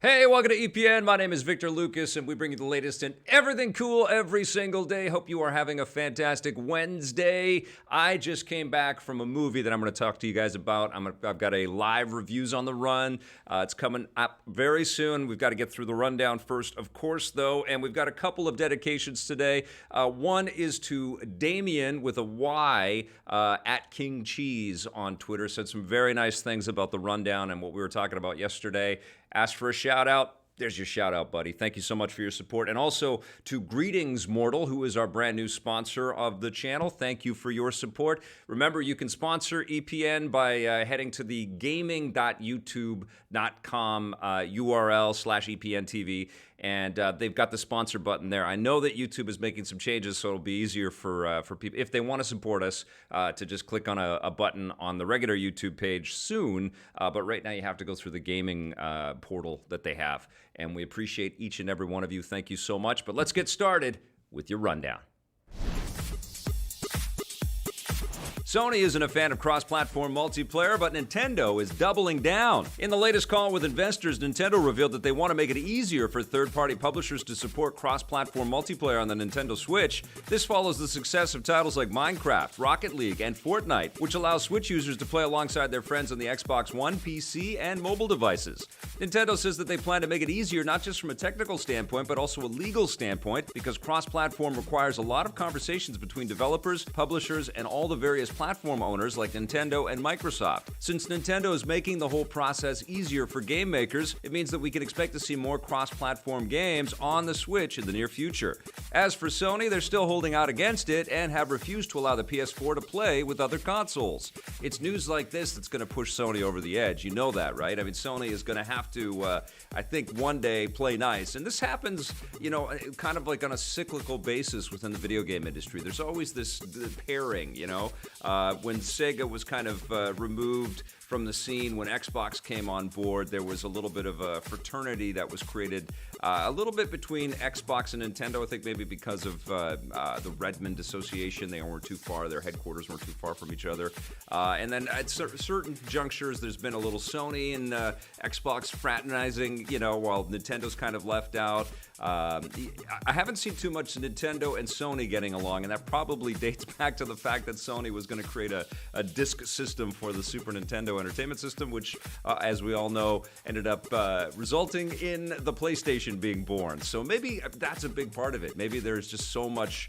Hey, welcome to EPN. My name is Victor Lucas, and we bring you the latest in everything cool every single day. Hope you are having a fantastic Wednesday. I just came back from a movie that I'm going to talk to you guys about. I've got a live reviews on the run. It's coming up very soon. We've got to get through the rundown first, of course, though, and we've got a couple of dedications today. One is to Damien with a Y at King Cheese on Twitter. Said some very nice things about the rundown and what we were talking about yesterday. Asked for a shout out. There's your shout out, buddy. Thank you so much for your support. And also to Greetings Mortal, who is our brand new sponsor of the channel. Thank you for your support. Remember, you can sponsor EPN by heading to the gaming.youtube.com URL/EPNTV. And they've got the sponsor button there. I know that YouTube is making some changes, so it'll be easier for people, if they want to support us, to just click on a button on the regular YouTube page soon. But right now you have to go through the gaming portal that they have. And we appreciate each and every one of you. Thank you so much. But let's get started with your rundown. Sony isn't a fan of cross-platform multiplayer, but Nintendo is doubling down. In the latest call with investors, Nintendo revealed that they want to make it easier for third-party publishers to support cross-platform multiplayer on the Nintendo Switch. This follows the success of titles like Minecraft, Rocket League, and Fortnite, which allows Switch users to play alongside their friends on the Xbox One, PC, and mobile devices. Nintendo says that they plan to make it easier not just from a technical standpoint, but also a legal standpoint, because cross-platform requires a lot of conversations between developers, publishers, and all the various platform owners like Nintendo and Microsoft. Since Nintendo is making the whole process easier for game makers, it means that we can expect to see more cross-platform games on the Switch in the near future. As for Sony, they're still holding out against it and have refused to allow the PS4 to play with other consoles. It's news like this that's going to push Sony over the edge. You know that, right? I mean, Sony is going to have to, I think, one day play nice. And this happens, you know, kind of like on a cyclical basis within the video game industry. There's always this pairing, you know? When Sega was kind of removed from the scene, when Xbox came on board, there was a little bit of a fraternity that was created a little bit between Xbox and Nintendo, I think maybe because of the Redmond Association. They weren't too far, their headquarters weren't too far from each other. And then at certain junctures, there's been a little Sony and Xbox fraternizing, you know, while Nintendo's kind of left out. I haven't seen too much Nintendo and Sony getting along, and that probably dates back to the fact that Sony was going to create a disc system for the Super Nintendo Entertainment System, which, as we all know, ended up resulting in the PlayStation being born. So maybe that's a big part of it. Maybe there's just so much,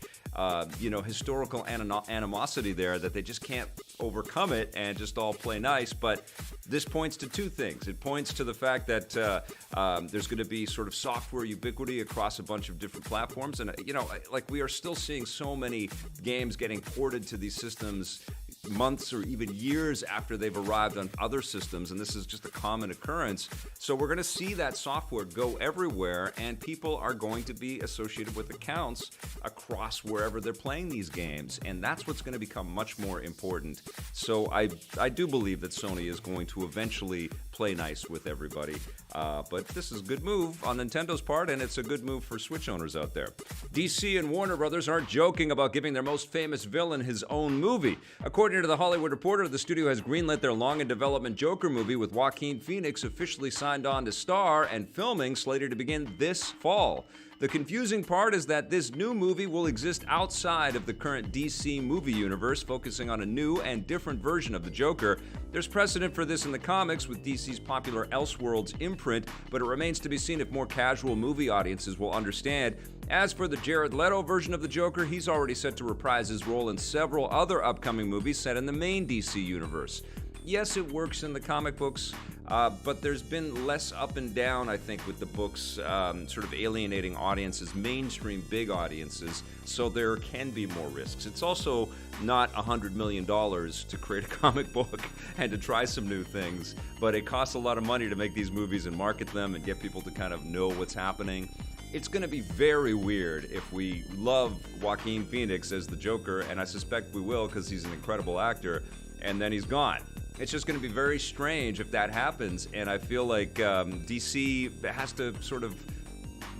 historical animosity there that they just can't overcome it and just all play nice. But this points to two things. It points to the fact that there's going to be sort of software ubiquity across a bunch of different platforms. And, you know, like we are still seeing so many games getting ported to these systems months or even years after they've arrived on other systems, and this is just a common occurrence. So we're going to see that software go everywhere, and people are going to be associated with accounts across wherever they're playing these games, and that's what's going to become much more important. So I do believe that Sony is going to eventually play nice with everybody, but this is a good move on Nintendo's part, and it's a good move for Switch owners out there. DC and Warner Brothers aren't joking about giving their most famous villain his own movie. According to the Hollywood Reporter, the studio has greenlit their long-in-development Joker movie, with Joaquin Phoenix officially signed on to star, and filming slated to begin this fall. The confusing part is that this new movie will exist outside of the current DC movie universe, focusing on a new and different version of the Joker. There's precedent for this in the comics with DC's popular Elseworlds imprint, but it remains to be seen if more casual movie audiences will understand. As for the Jared Leto version of the Joker, he's already set to reprise his role in several other upcoming movies set in the main DC universe. Yes, it works in the comic books, but there's been less up and down, I think, with the books sort of alienating audiences, mainstream big audiences, so there can be more risks. It's also not $100 million to create a comic book and to try some new things, but it costs a lot of money to make these movies and market them and get people to kind of know what's happening. It's going to be very weird if we love Joaquin Phoenix as the Joker, and I suspect we will because he's an incredible actor, and then he's gone. It's just going to be very strange if that happens, and I feel like DC has to sort of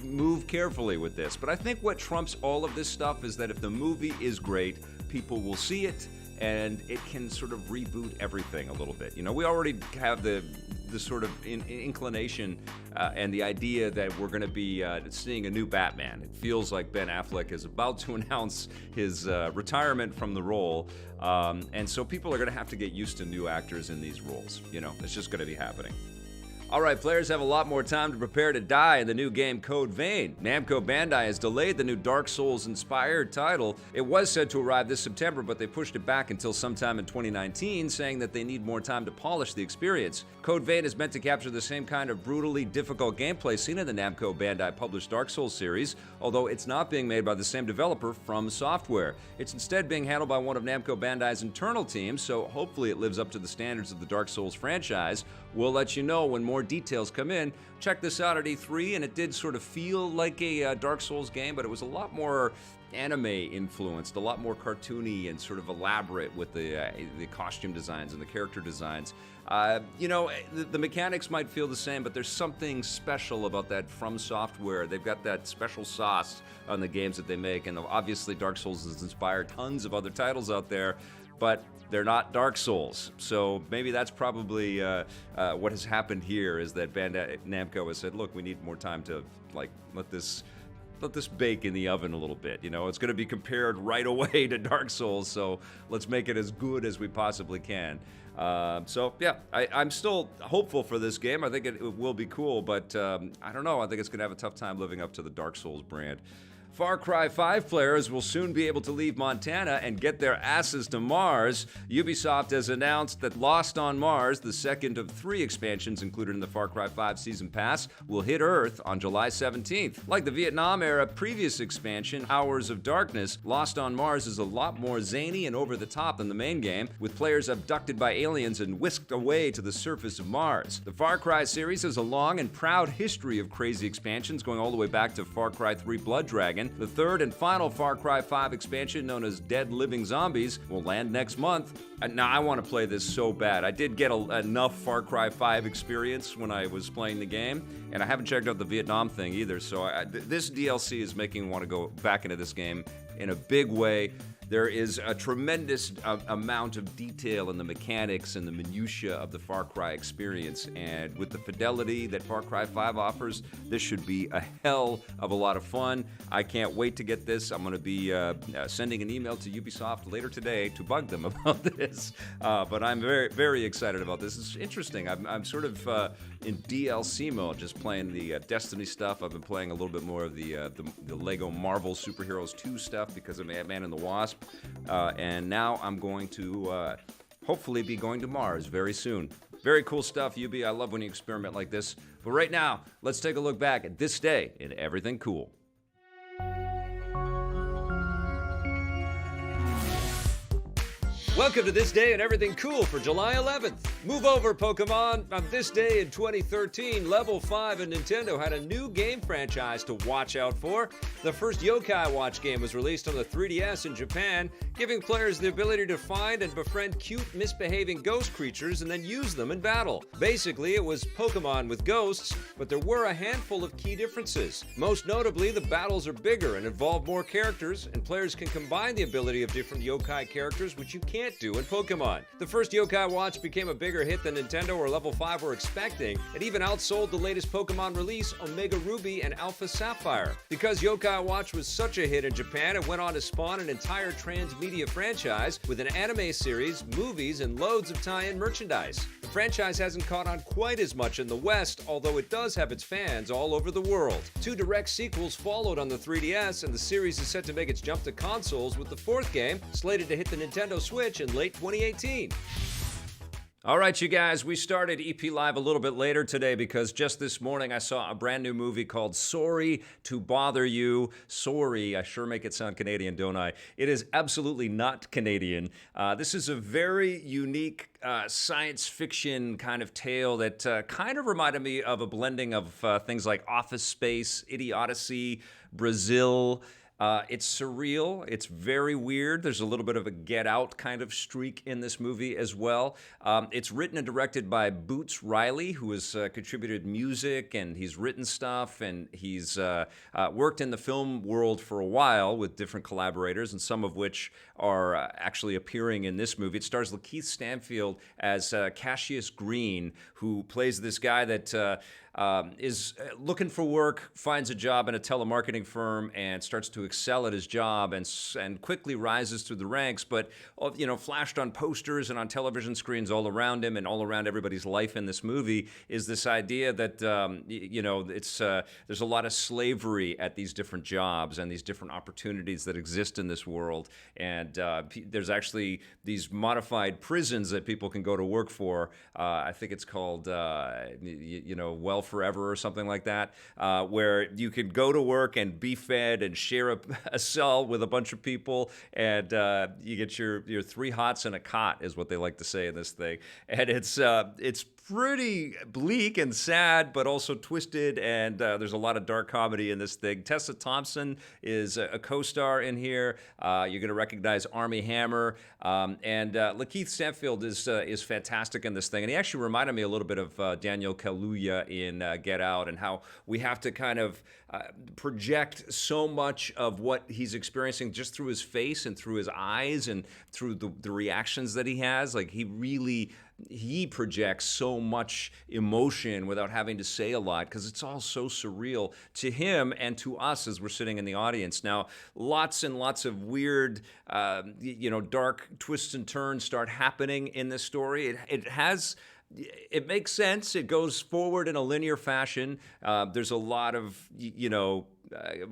move carefully with this. But I think what trumps all of this stuff is that if the movie is great, people will see it, and it can sort of reboot everything a little bit. You know, we already have the the sort of inclination and the idea that we're going to be seeing a new Batman. It feels like Ben Affleck is about to announce his retirement from the role, and so people are going to have to get used to new actors in these roles. You know, it's just going to be happening. All right, players have a lot more time to prepare to die in the new game Code Vein. Namco Bandai has delayed the new Dark Souls-inspired title. It was said to arrive this September, but they pushed it back until sometime in 2019, saying that they need more time to polish the experience. Code Vein is meant to capture the same kind of brutally difficult gameplay seen in the Namco Bandai published Dark Souls series, although it's not being made by the same developer, From Software. It's instead being handled by one of Namco Bandai's internal teams, so hopefully it lives up to the standards of the Dark Souls franchise. We'll let you know when more details come in. Check this out at E3, and it did sort of feel like a Dark Souls game, but it was a lot more anime influenced, a lot more cartoony and sort of elaborate with the costume designs and the character designs. You know, the mechanics might feel the same, but there's something special about that From Software. They've got that special sauce on the games that they make, and obviously Dark Souls has inspired tons of other titles out there, but they're not Dark Souls. So maybe that's probably what has happened here, is that Bandai Namco has said, look, we need more time to like let this bake in the oven a little bit. You know, it's going to be compared right away to Dark Souls, so let's make it as good as we possibly can. So yeah, I'm still hopeful for this game. I think it will be cool, but I don't know. I think it's going to have a tough time living up to the Dark Souls brand. Far Cry 5 players will soon be able to leave Montana and get their asses to Mars. Ubisoft has announced that Lost on Mars, the second of 3 expansions included in the Far Cry 5 Season Pass, will hit Earth on July 17th. Like the Vietnam-era previous expansion, Hours of Darkness, Lost on Mars is a lot more zany and over-the-top than the main game, with players abducted by aliens and whisked away to the surface of Mars. The Far Cry series has a long and proud history of crazy expansions, going all the way back to Far Cry 3 Blood Dragon. The third and final Far Cry 5 expansion, known as Dead Living Zombies, will land next month. Now, I want to play this so bad. I did get enough Far Cry 5 experience when I was playing the game, and I haven't checked out the Vietnam thing either, so this DLC is making me want to go back into this game in a big way. There is a tremendous amount of detail in the mechanics and the minutiae of the Far Cry experience, and with the fidelity that Far Cry 5 offers, this should be a hell of a lot of fun. I can't wait to get this. I'm going to be sending an email to Ubisoft later today to bug them about this, but I'm very, very excited about this. It's interesting. I'm sort of in DLC mode, just playing the Destiny stuff. I've been playing a little bit more of the Lego Marvel Superheroes 2 stuff because of Ant-Man and the Wasp. And now I'm going to hopefully be going to Mars very soon. Very cool stuff, Ubi. I love when you experiment like this. But right now, let's take a look back at this day in everything cool. Welcome to This Day and Everything Cool for July 11th. Move over, Pokemon. On this day in 2013, Level 5 and Nintendo had a new game franchise to watch out for. The first Yokai Watch game was released on the 3DS in Japan, giving players the ability to find and befriend cute, misbehaving ghost creatures and then use them in battle. Basically, it was Pokemon with ghosts, but there were a handful of key differences. Most notably, the battles are bigger and involve more characters, and players can combine the ability of different yokai characters, which you can't do in Pokemon. The first Yokai Watch became a bigger hit than Nintendo or Level 5 were expecting. It even outsold the latest Pokemon release, Omega Ruby and Alpha Sapphire. Because Yokai Watch was such a hit in Japan, it went on to spawn an entire transmedia franchise with an anime series, movies, and loads of tie-in merchandise. The franchise hasn't caught on quite as much in the West, although it does have its fans all over the world. 2 direct sequels followed on the 3DS, and the series is set to make its jump to consoles, with the 4th game slated to hit the Nintendo Switch in late 2018. All right, you guys, we started EP Live a little bit later today because just this morning I saw a brand new movie called Sorry to Bother You. Sorry, I sure make it sound Canadian, don't I? It is absolutely not Canadian. This is a very unique science fiction kind of tale that kind of reminded me of a blending of things like Office Space, Idiocy, Brazil. It's surreal. It's very weird. There's a little bit of a Get Out kind of streak in this movie as well. It's written and directed by Boots Riley, who has contributed music, and he's written stuff, and he's worked in the film world for a while with different collaborators, and some of which are actually appearing in this movie. It stars Lakeith Stanfield as Cassius Green, who plays this guy that is looking for work, finds a job in a telemarketing firm, and starts to excel at his job, and quickly rises through the ranks. But flashed on posters and on television screens all around him and all around everybody's life in this movie is this idea that there's a lot of slavery at these different jobs and these different opportunities that exist in this world. And there's actually these modified prisons that people can go to work for. I think it's called Well Forever or something like that, where you can go to work and be fed and share a cell with a bunch of people, and you get your 3 hots and a cot, is what they like to say in this thing. And it's pretty bleak and sad, but also twisted, and there's a lot of dark comedy in this thing. Tessa Thompson is a co-star in here. You're going to recognize Armie Hammer, and Lakeith Stanfield is fantastic in this thing, and he actually reminded me a little bit of Daniel Kaluuya in Get Out, and how we have to kind of project so much of what he's experiencing just through his face and through his eyes and through the reactions that he has. Like, he projects so much emotion without having to say a lot, because it's all so surreal to him and to us as we're sitting in the audience. Now, lots and lots of weird, dark twists and turns start happening in this story. It makes sense. It goes forward in a linear fashion. There's a lot of,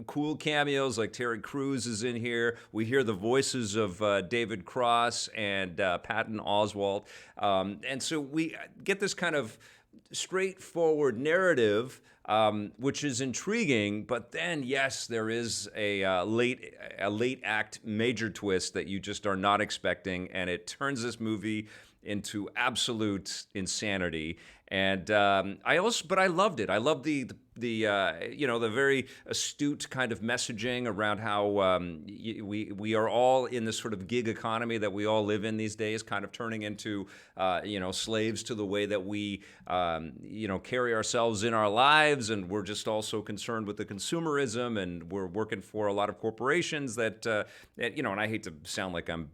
cool cameos, like Terry Crews is in here. We hear the voices of David Cross and Patton Oswalt. And so we get this kind of straightforward narrative, which is intriguing. But then, yes, there is a late act major twist that you just are not expecting, and it turns this movie into absolute insanity. And I loved it. I loved the very astute kind of messaging around how we are all in this sort of gig economy that we all live in these days, kind of turning into slaves to the way that we carry ourselves in our lives, and we're just also concerned with the consumerism, and we're working for a lot of corporations that and I hate to sound like I'm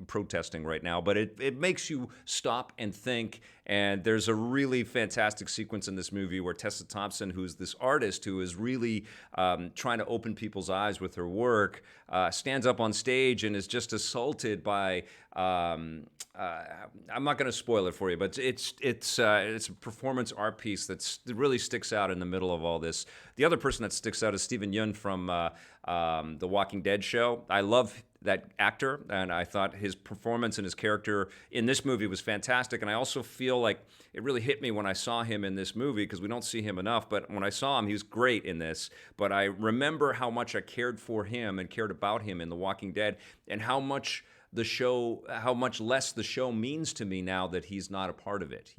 protesting right now, but it makes you stop and think. And there's a really fantastic sequence in this movie where Tessa Thompson, who's this artist who is really trying to open people's eyes with her work, stands up on stage and is just assaulted by, I'm not going to spoil it for you, but it's a performance art piece that really sticks out in the middle of all this. The other person that sticks out is Stephen Yeun from The Walking Dead show. I love that actor, and I thought his performance and his character in this movie was fantastic. And I also feel like it really hit me when I saw him in this movie, because we don't see him enough, but when I saw him, he was great in this. But I remember how much I cared for him and cared about him in The Walking Dead, and how much less the show means to me now that he's not a part of it,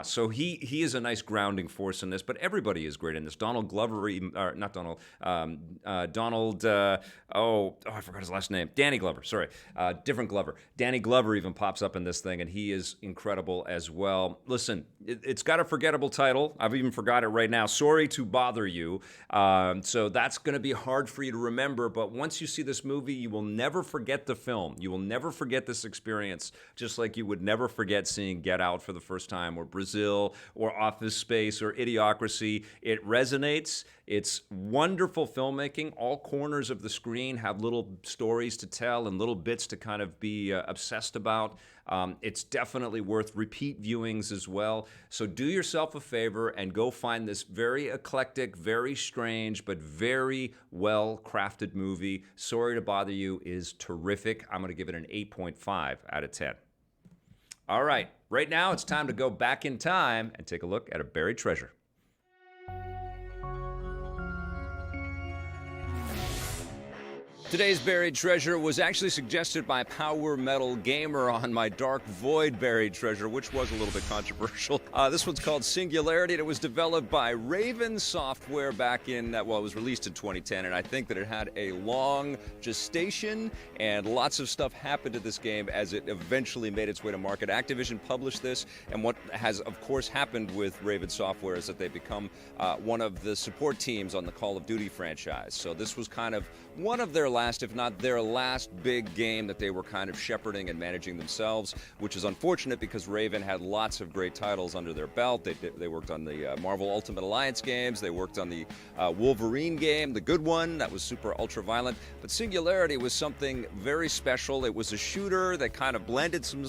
So he is a nice grounding force in this, but everybody is great in this. Donald Glover, not Donald, Donald, I forgot his last name. Danny Glover, sorry, different Glover. Danny Glover even pops up in this thing, and he is incredible as well. Listen, it's got a forgettable title. I've even forgot it right now. Sorry to Bother You. So that's going to be hard for you to remember, but once you see this movie, you will never forget the film. You will never forget this experience, just like you would never forget seeing Get Out for the first time, or Brazil, or Office Space, or Idiocracy. It resonates. It's wonderful filmmaking. All corners of the screen have little stories to tell and little bits to kind of be obsessed about. It's definitely worth repeat viewings as well. So do yourself a favor and go find this very eclectic, very strange, but very well-crafted movie. Sorry to Bother You is terrific. I'm going to give it an 8.5 out of 10. All right, right now it's time to go back in time and take a look at a buried treasure. Today's buried treasure was actually suggested by Power Metal Gamer on my Dark Void buried treasure, which was a little bit controversial. This one's called Singularity, and it was developed by Raven Software back in, it was released in 2010, and I think that it had a long gestation, and lots of stuff happened to this game as it eventually made its way to market. Activision published this, and what has, of course, happened with Raven Software is that they become one of the support teams on the Call of Duty franchise. So this was kind of one of their last last, if not their last big game that they were kind of shepherding and managing themselves, which is unfortunate because Raven had lots of great titles under their belt. They worked on the Marvel Ultimate Alliance games. They worked on the Wolverine game, the good one, that was super ultra-violent. But Singularity was something very special. It was a shooter that kind of blended some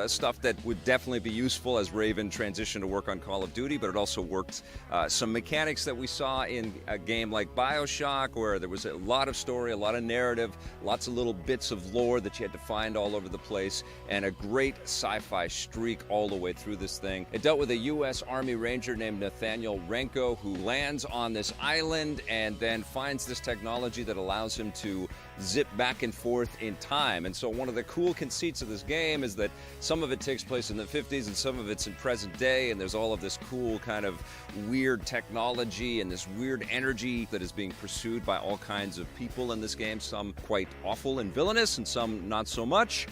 stuff that would definitely be useful as Raven transitioned to work on Call of Duty, but it also worked some mechanics that we saw in a game like BioShock, where there was a lot of story, a lot of narrative, lots of little bits of lore that you had to find all over the place, and a great sci-fi streak all the way through this thing. It dealt with a U.S. Army Ranger named Nathaniel Renko, who lands on this island and then finds this technology that allows him to zip back and forth in time. And so one of the cool conceits of this game is that some of it takes place in the 50s and some of it's in present day, and there's all of this cool kind of weird technology and this weird energy that is being pursued by all kinds of people in this game, some quite awful and villainous and some not so much.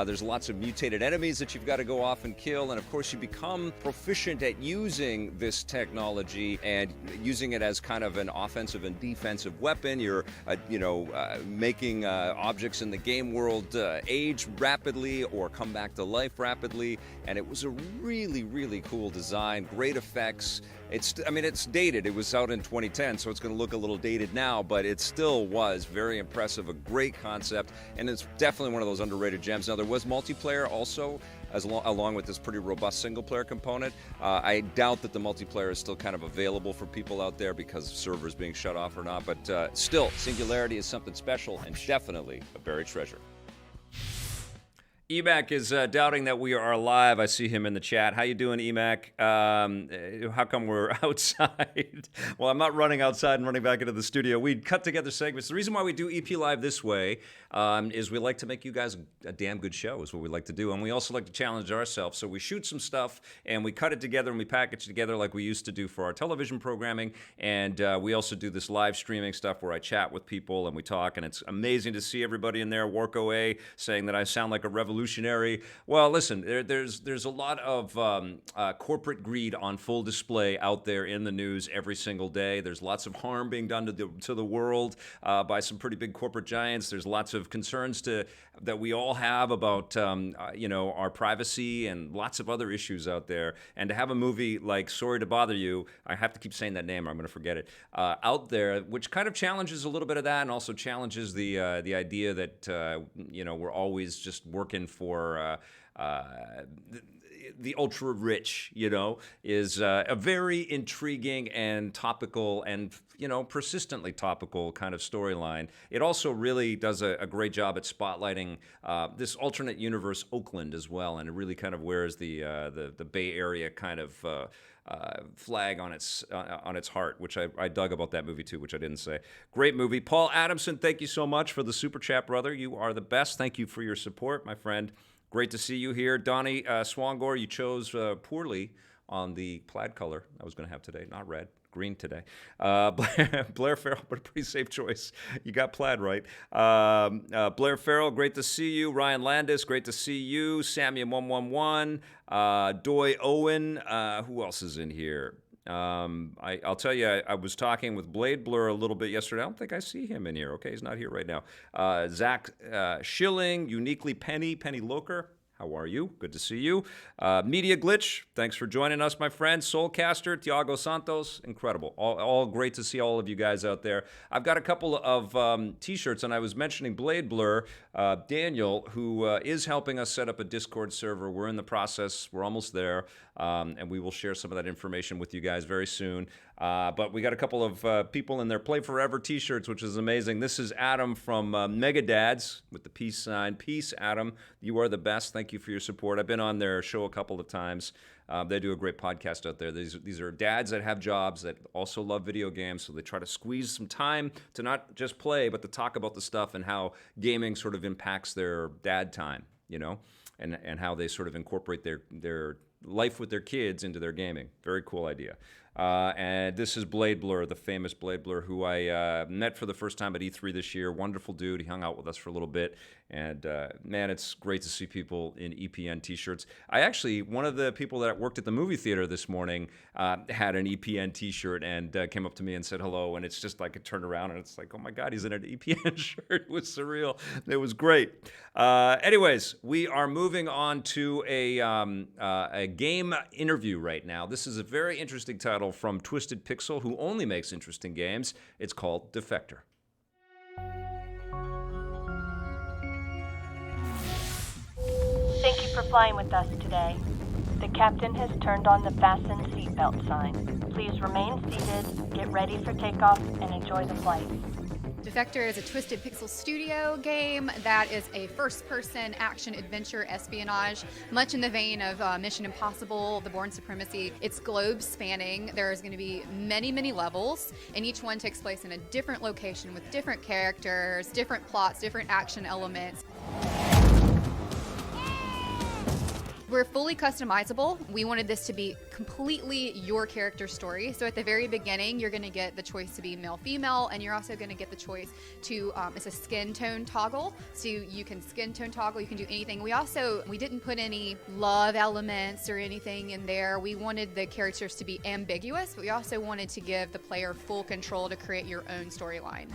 There's lots of mutated enemies that you've got to go off and kill, and of course you become proficient at using this technology and using it as kind of an offensive and defensive weapon. You're making objects in the game world age rapidly or come back to life rapidly, and it was a really, really cool design, great effects. It's dated. It was out in 2010, so it's going to look a little dated now, but it still was very impressive, a great concept, and it's definitely one of those underrated gems. Now, there was multiplayer also, along with this pretty robust single-player component. I doubt that the multiplayer is still kind of available for people out there because of servers being shut off or not, but still, Singularity is something special and definitely a buried treasure. Emac is doubting that we are live. I see him in the chat. How you doing, Emac? How come we're outside? Well, I'm not running outside and running back into the studio. We cut together segments. The reason why we do EP Live this way is we like to make you guys a damn good show is what we like to do. And we also like to challenge ourselves. So we shoot some stuff and we cut it together and we package it together like we used to do for our television programming. And we also do this live streaming stuff where I chat with people and we talk. And it's amazing to see everybody in there. Warco A saying that I sound like a revolutionary. Well, listen, there's a lot of corporate greed on full display out there in the news every single day. There's lots of harm being done to the world by some pretty big corporate giants. There's lots of concerns that we all have about our privacy and lots of other issues out there. And to have a movie like Sorry to Bother You, I have to keep saying that name or I'm going to forget it, out there, which kind of challenges a little bit of that and also challenges the idea that we're always just working for the ultra rich, is a very intriguing and topical and, persistently topical kind of storyline. It also really does a great job at spotlighting this alternate universe Oakland as well, and it really kind of wears the Bay Area kind of flag on its heart, which I dug about that movie too, which I didn't say. Great movie. Paul Adamson, thank you so much for the super chat, brother. You are the best. Thank you for your support, my friend. Great to see you here. Donnie Swangor, you chose poorly on the plaid color I was going to have today. Not red, green today. Blair Farrell, but a pretty safe choice. You got plaid right. Blair Farrell, great to see you. Ryan Landis, great to see you. Samian111. Doy Owen. Who else is in here? I'll tell you, I was talking with Blade Blur a little bit yesterday. I don't think I see him in here. Okay, he's not here right now. Zach Schilling, Uniquely Penny Loker. How are you? Good to see you. Media Glitch, thanks for joining us, my friend. Soulcaster, Tiago Santos, incredible. All great to see all of you guys out there. I've got a couple of T-shirts, and I was mentioning Blade Blur, Daniel, who is helping us set up a Discord server. We're in the process. We're almost there, and we will share some of that information with you guys very soon. But we got a couple of people in their Play Forever T-shirts, which is amazing. This is Adam from Megadads with the peace sign. Peace, Adam. You are the best. Thank you for your support. I've been on their show a couple of times. They do a great podcast out there. These are dads that have jobs that also love video games, so they try to squeeze some time to not just play, but to talk about the stuff and how gaming sort of impacts their dad time, and how they sort of incorporate their life with their kids into their gaming. Very cool idea. And this is Blade Blur, the famous Blade Blur, who I met for the first time at E3 this year. Wonderful dude. He hung out with us for a little bit. And man, it's great to see people in EPN t-shirts. One of the people that worked at the movie theater this morning had an EPN t-shirt and came up to me and said hello. And it's just like a turn around and it's like, oh my God, he's in an EPN shirt. It was surreal. It was great. Anyways, we are moving on to a game interview right now. This is a very interesting title from Twisted Pixel, who only makes interesting games. It's called Defector. Thank you for flying with us today. The captain has turned on the fasten seatbelt sign. Please remain seated, get ready for takeoff, and enjoy the flight. Defector is a Twisted Pixel Studio game that is a first-person action-adventure espionage, much in the vein of Mission Impossible, The Bourne Supremacy. It's globe-spanning. There's going to be many, many levels, and each one takes place in a different location with different characters, different plots, different action elements. We're fully customizable. We wanted this to be completely your character story. So at the very beginning, you're going to get the choice to be male, female, and you're also going to get the choice to, it's a skin tone toggle. So you can skin tone toggle, you can do anything. We didn't put any love elements or anything in there. We wanted the characters to be ambiguous, but we also wanted to give the player full control to create your own storyline.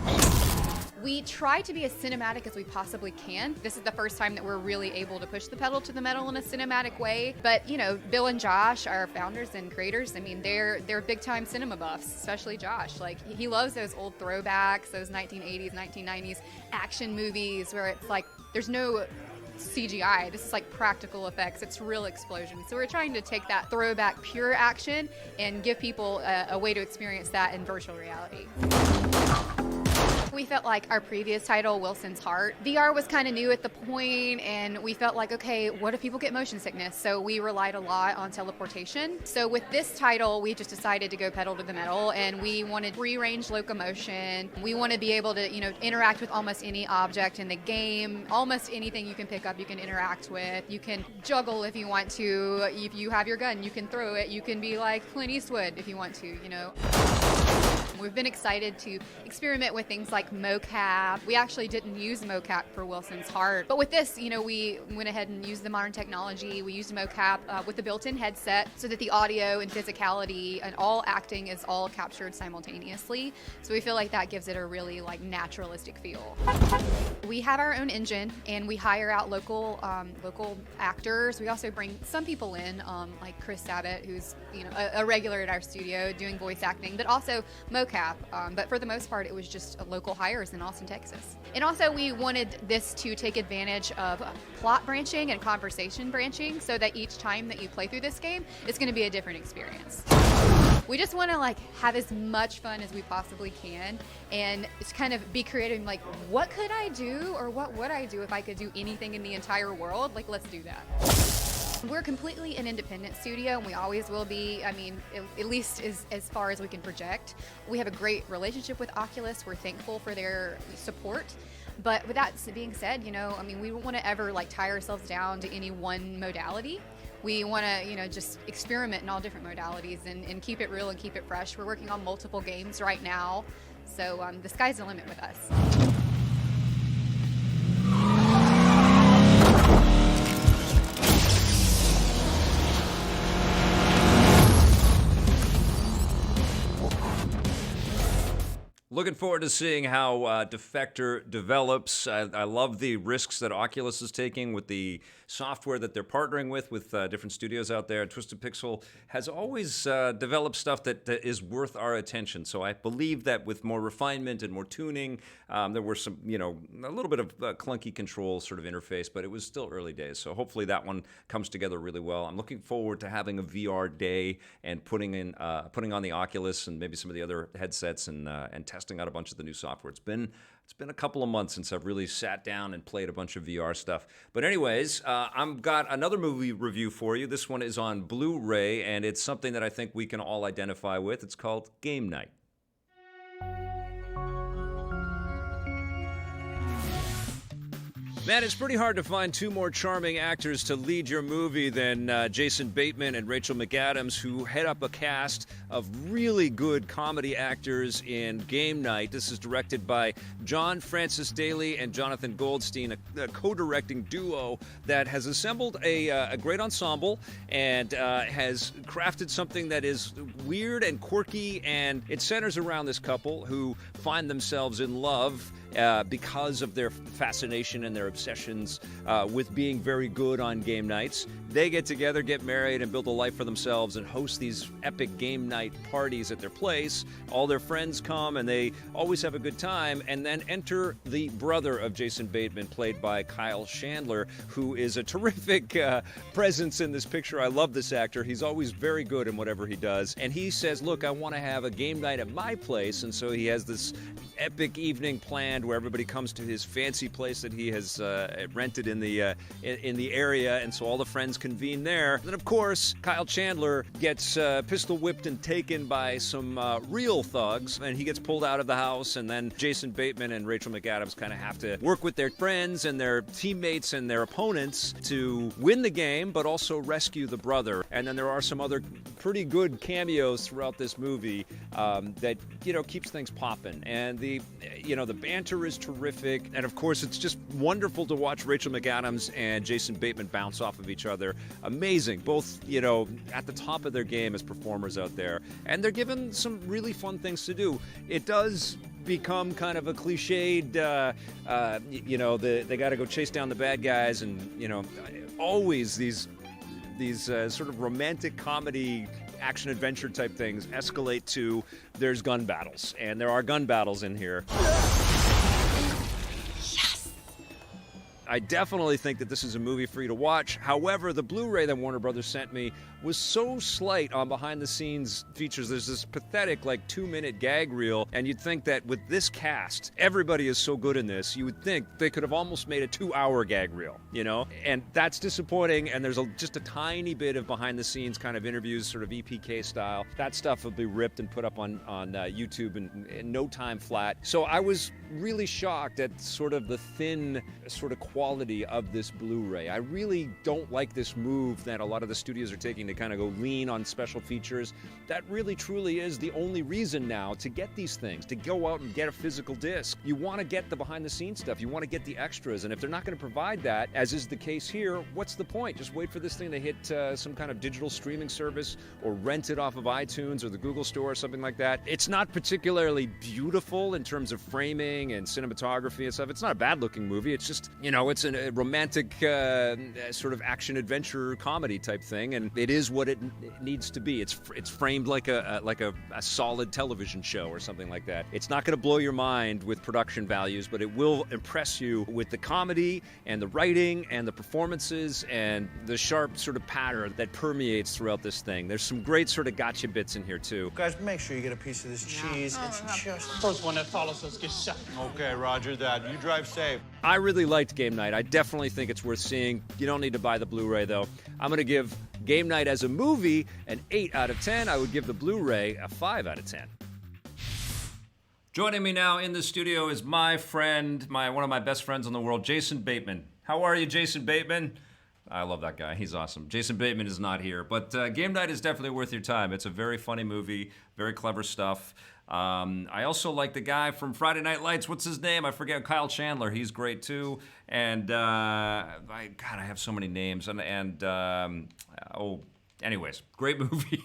We try to be as cinematic as we possibly can. This is the first time that we're really able to push the pedal to the metal in a cinematic way. But, Bill and Josh, our founders and creators, they're big-time cinema buffs, especially Josh. Like, he loves those old throwbacks, those 1980s, 1990s action movies where it's like there's no CGI. This is like practical effects. It's real explosions. So we're trying to take that throwback pure action and give people a way to experience that in virtual reality. We felt like our previous title, Wilson's Heart, VR was kind of new at the point, and we felt like, okay, what if people get motion sickness? So we relied a lot on teleportation. So with this title, we just decided to go pedal to the metal, and we wanted free-range locomotion. We want to be able to, interact with almost any object in the game. Almost anything you can pick up, you can interact with. You can juggle if you want to. If you have your gun, you can throw it. You can be like Clint Eastwood if you want to, We've been excited to experiment with things like mocap. We actually didn't use mocap for Wilson's Heart, but with this, we went ahead and used the modern technology. We used mocap with the built-in headset so that the audio and physicality and all acting is all captured simultaneously. So we feel like that gives it a really naturalistic feel. We have our own engine, and we hire out local actors. We also bring some people in, like Chris Sabat, who's a regular at our studio doing voice acting, but also mocap. But for the most part, it was just local hires in Austin, Texas. And also, we wanted this to take advantage of plot branching and conversation branching, so that each time that you play through this game, it's going to be a different experience. We just want to have as much fun as we possibly can, and it's kind of be creative. What could I do, or what would I do if I could do anything in the entire world? Let's do that. We're completely an independent studio, and we always will be. At least as far as we can project. We have a great relationship with Oculus. We're thankful for their support. But with that being said, we don't want to ever tie ourselves down to any one modality. We want to, just experiment in all different modalities and keep it real and keep it fresh. We're working on multiple games right now, so the sky's the limit with us. Looking forward to seeing how Defector develops. I love the risks that Oculus is taking with the software that they're partnering with different studios out there. Twisted Pixel has always developed stuff that is worth our attention. So I believe that with more refinement and more tuning, there were some, a little bit of clunky control sort of interface, but it was still early days. So hopefully that one comes together really well. I'm looking forward to having a VR day and putting on the Oculus and maybe some of the other headsets and testing out a bunch of the new software. It's been a couple of months since I've really sat down and played a bunch of VR stuff. But anyways, I've got another movie review for you. This one is on Blu-ray, and it's something that I think we can all identify with. It's called Game Night. Man, it's pretty hard to find two more charming actors to lead your movie than Jason Bateman and Rachel McAdams, who head up a cast of really good comedy actors in Game Night. This is directed by John Francis Daly and Jonathan Goldstein, a co-directing duo that has assembled a great ensemble and has crafted something that is weird and quirky, and it centers around this couple who find themselves in love because of their fascination and their obsessions with being very good on game nights. They get together, get married, and build a life for themselves and host these epic game night parties at their place. All their friends come, and they always have a good time. And then enter the brother of Jason Bateman, played by Kyle Chandler, who is a terrific presence in this picture. I love this actor. He's always very good in whatever he does. And he says, look, I want to have a game night at my place. And so he has this epic evening planned where everybody comes to his fancy place that he has rented in the area, and so all the friends convene there. Then, of course, Kyle Chandler gets pistol whipped and taken by some real thugs, and he gets pulled out of the house. And then Jason Bateman and Rachel McAdams kind of have to work with their friends and their teammates and their opponents to win the game, but also rescue the brother. And then there are some other pretty good cameos throughout this movie that keeps things popping. And the banter is terrific, and of course it's just wonderful to watch Rachel McAdams and Jason Bateman bounce off of each other. Amazing, both at the top of their game as performers out there, and they're given some really fun things to do. It does become kind of a cliched, they got to go chase down the bad guys, and always these sort of romantic comedy action adventure type things escalate to there's gun battles, and there are gun battles in here. I definitely think that this is a movie for you to watch. However, the Blu-ray that Warner Brothers sent me was so slight on behind-the-scenes features. There's this pathetic, 2-minute gag reel, and you'd think that with this cast, everybody is so good in this, you would think they could have almost made a 2-hour gag reel, And that's disappointing, and there's just a tiny bit of behind-the-scenes kind of interviews, sort of EPK style. That stuff will be ripped and put up on YouTube in no time flat. So I was really shocked at sort of the thin sort of quality of this Blu-ray. I really don't like this move that a lot of the studios are taking to kind of go lean on special features. That really truly is the only reason now to get these things, to go out and get a physical disc. You want to get the behind-the-scenes stuff. You want to get the extras, and if they're not going to provide that, as is the case here, what's the point? Just wait for this thing to hit some kind of digital streaming service or rent it off of iTunes or the Google Store or something like that. It's not particularly beautiful in terms of framing and cinematography and stuff. It's not a bad-looking movie. It's just, it's a romantic sort of action-adventure comedy type thing, and it is what it needs to be. It's framed like a solid television show or something like that. It's not going to blow your mind with production values, but it will impress you with the comedy and the writing and the performances and the sharp sort of pattern that permeates throughout this thing. There's some great sort of gotcha bits in here too. Guys, make sure you get a piece of this cheese. It's just... First one that follows us gets shot. Okay, roger that. You drive safe. I really liked Game Night. I definitely think it's worth seeing. You don't need to buy the Blu-ray, though. I'm going to give Game Night as a movie an 8 out of 10. I would give the Blu-ray a 5 out of 10. Joining me now in the studio is my friend, one of my best friends in the world, Jason Bateman. How are you, Jason Bateman? I love that guy. He's awesome. Jason Bateman is not here, but Game Night is definitely worth your time. It's a very funny movie, very clever stuff. I also like the guy from Friday Night Lights. What's his name? I forget. Kyle Chandler. He's great too. And I have so many names. Anyways, great movie.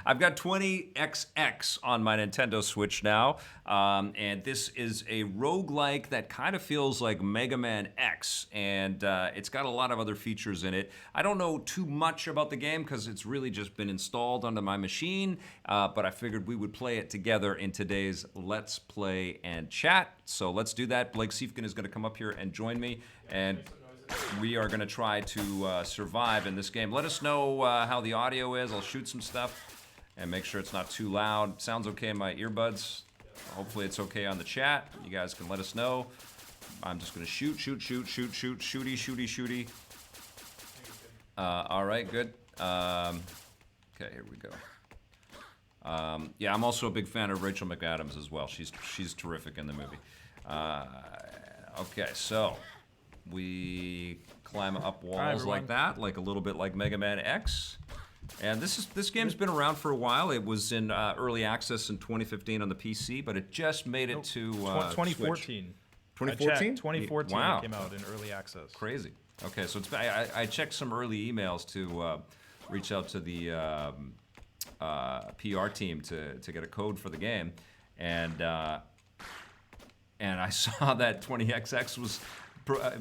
I've got 20XX on my Nintendo Switch now, and this is a roguelike that kind of feels like Mega Man X, and it's got a lot of other features in it. I don't know too much about the game because it's really just been installed onto my machine, but I figured we would play it together in today's Let's Play and Chat. So let's do that. Blake Siefkin is going to come up here and join me, and we are going to try to survive in this game. Let us know how the audio is. I'll shoot some stuff and make sure it's not too loud. Sounds okay in my earbuds. Hopefully it's okay on the chat. You guys can let us know. I'm just going to shooty. All right, good. Okay, here we go. Yeah, I'm also a big fan of Rachel McAdams as well. She's terrific in the movie. Okay, so we climb up walls everyone. like that, like a little bit like Mega Man X. And this game's been around for a while. It was in early access in 2015 on the PC, but it just made it to 2014. 2014? 2014 Wow. it came out in early access. Crazy. Okay, so it's I checked some early emails to reach out to the PR team to get a code for the game, and I saw that 20XX was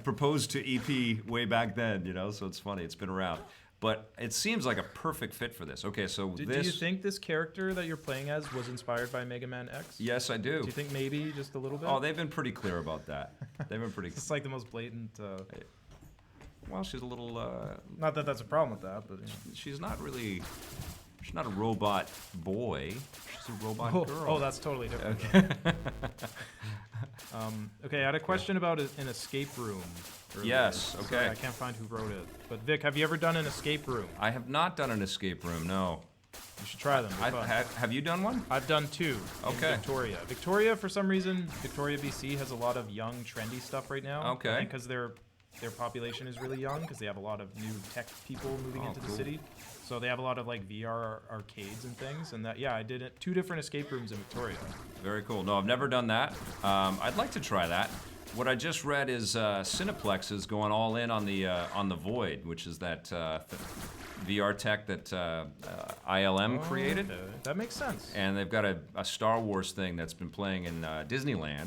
proposed to EP way back then. You know, so it's funny. It's been around. But it seems like a perfect fit for this. Okay, so Do you think this character that you're playing as was inspired by Mega Man X? Yes, I do. Do you think maybe just a little bit? Oh, they've been pretty clear about that. They've been pretty. It's like the most blatant. Well, she's a little. Not that that's a problem with that, but. She's not really. She's not a robot boy. She's a robot girl. Oh, that's totally different. Okay. Okay, I had a question about an escape room. Earlier. Yes, okay. Sorry, I can't find who wrote it. But Vic, have you ever done an escape room? I have not done an escape room. No. You should try them. They're fun. Have you done one? I've done 2 Okay. in Victoria. Victoria, for some reason, Victoria, BC has a lot of young, trendy stuff right now. Okay. Because their population is really young, because they have a lot of new tech people moving into the cool. city. So they have a lot of like VR arcades and things. And that, yeah, I did 2 different escape rooms in Victoria. Very cool. No, I've never done that. I'd like to try that. What I just read is Cineplex is going all in on the Void, which is that VR tech that ILM created. Okay. That makes sense. And they've got a Star Wars thing that's been playing in Disneyland.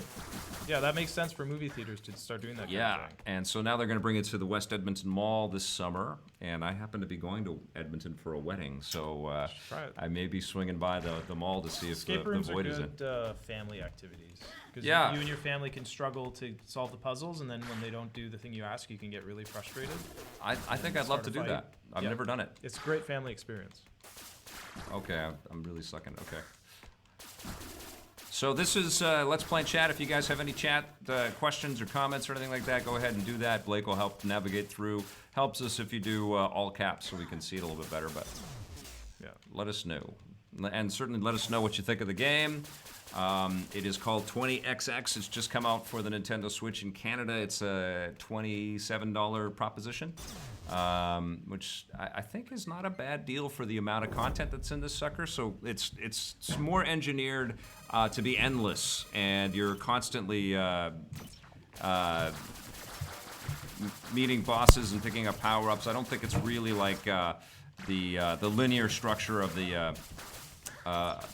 Yeah, that makes sense for movie theaters to start doing that kind of thing. And so now they're going to bring it to the West Edmonton Mall this summer. And I happen to be going to Edmonton for a wedding, so Try it. I may be swinging by the mall to see if Escape the rooms Void are is in. good family activities. Because Yeah. you and your family can struggle to solve the puzzles, and then when they don't do the thing you ask, you can get really frustrated. I think I'd love start to a do fight. that. I've Yeah. never done it. It's a great family experience. Okay, I'm really sucking. Okay. So this is Let's Play and Chat. If you guys have any chat questions or comments or anything like that, go ahead and do that. Blake will help navigate through. Helps us if you do all caps so we can see it a little bit better, but Yeah. let us know. And certainly let us know what you think of the game. It is called 20XX. It's just come out for the Nintendo Switch in Canada. It's a $27 proposition, which I think is not a bad deal for the amount of content that's in this sucker. So it's more engineered to be endless, and you're constantly meeting bosses and picking up power-ups. I don't think it's really like the linear structure of the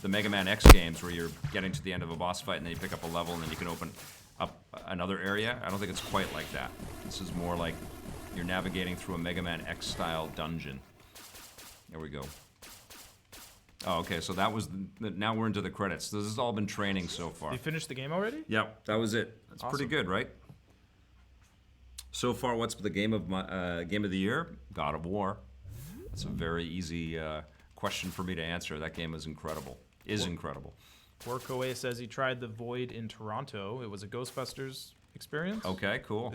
Mega Man X games where you're getting to the end of a boss fight and then you pick up a level and then you can open up another area. I don't think it's quite like that. This is more like you're navigating through a Mega Man X style dungeon. There we go. Oh, okay, so that was now we're into the credits. This has all been training so far. You finished the game already? Yep, that was it. That's pretty good, right? So far, what's the game of the year? God of War. That's a very easy question for me to answer. That game is incredible. Incredible. Workaway says he tried the Void in Toronto. It was a Ghostbusters experience. Okay, cool.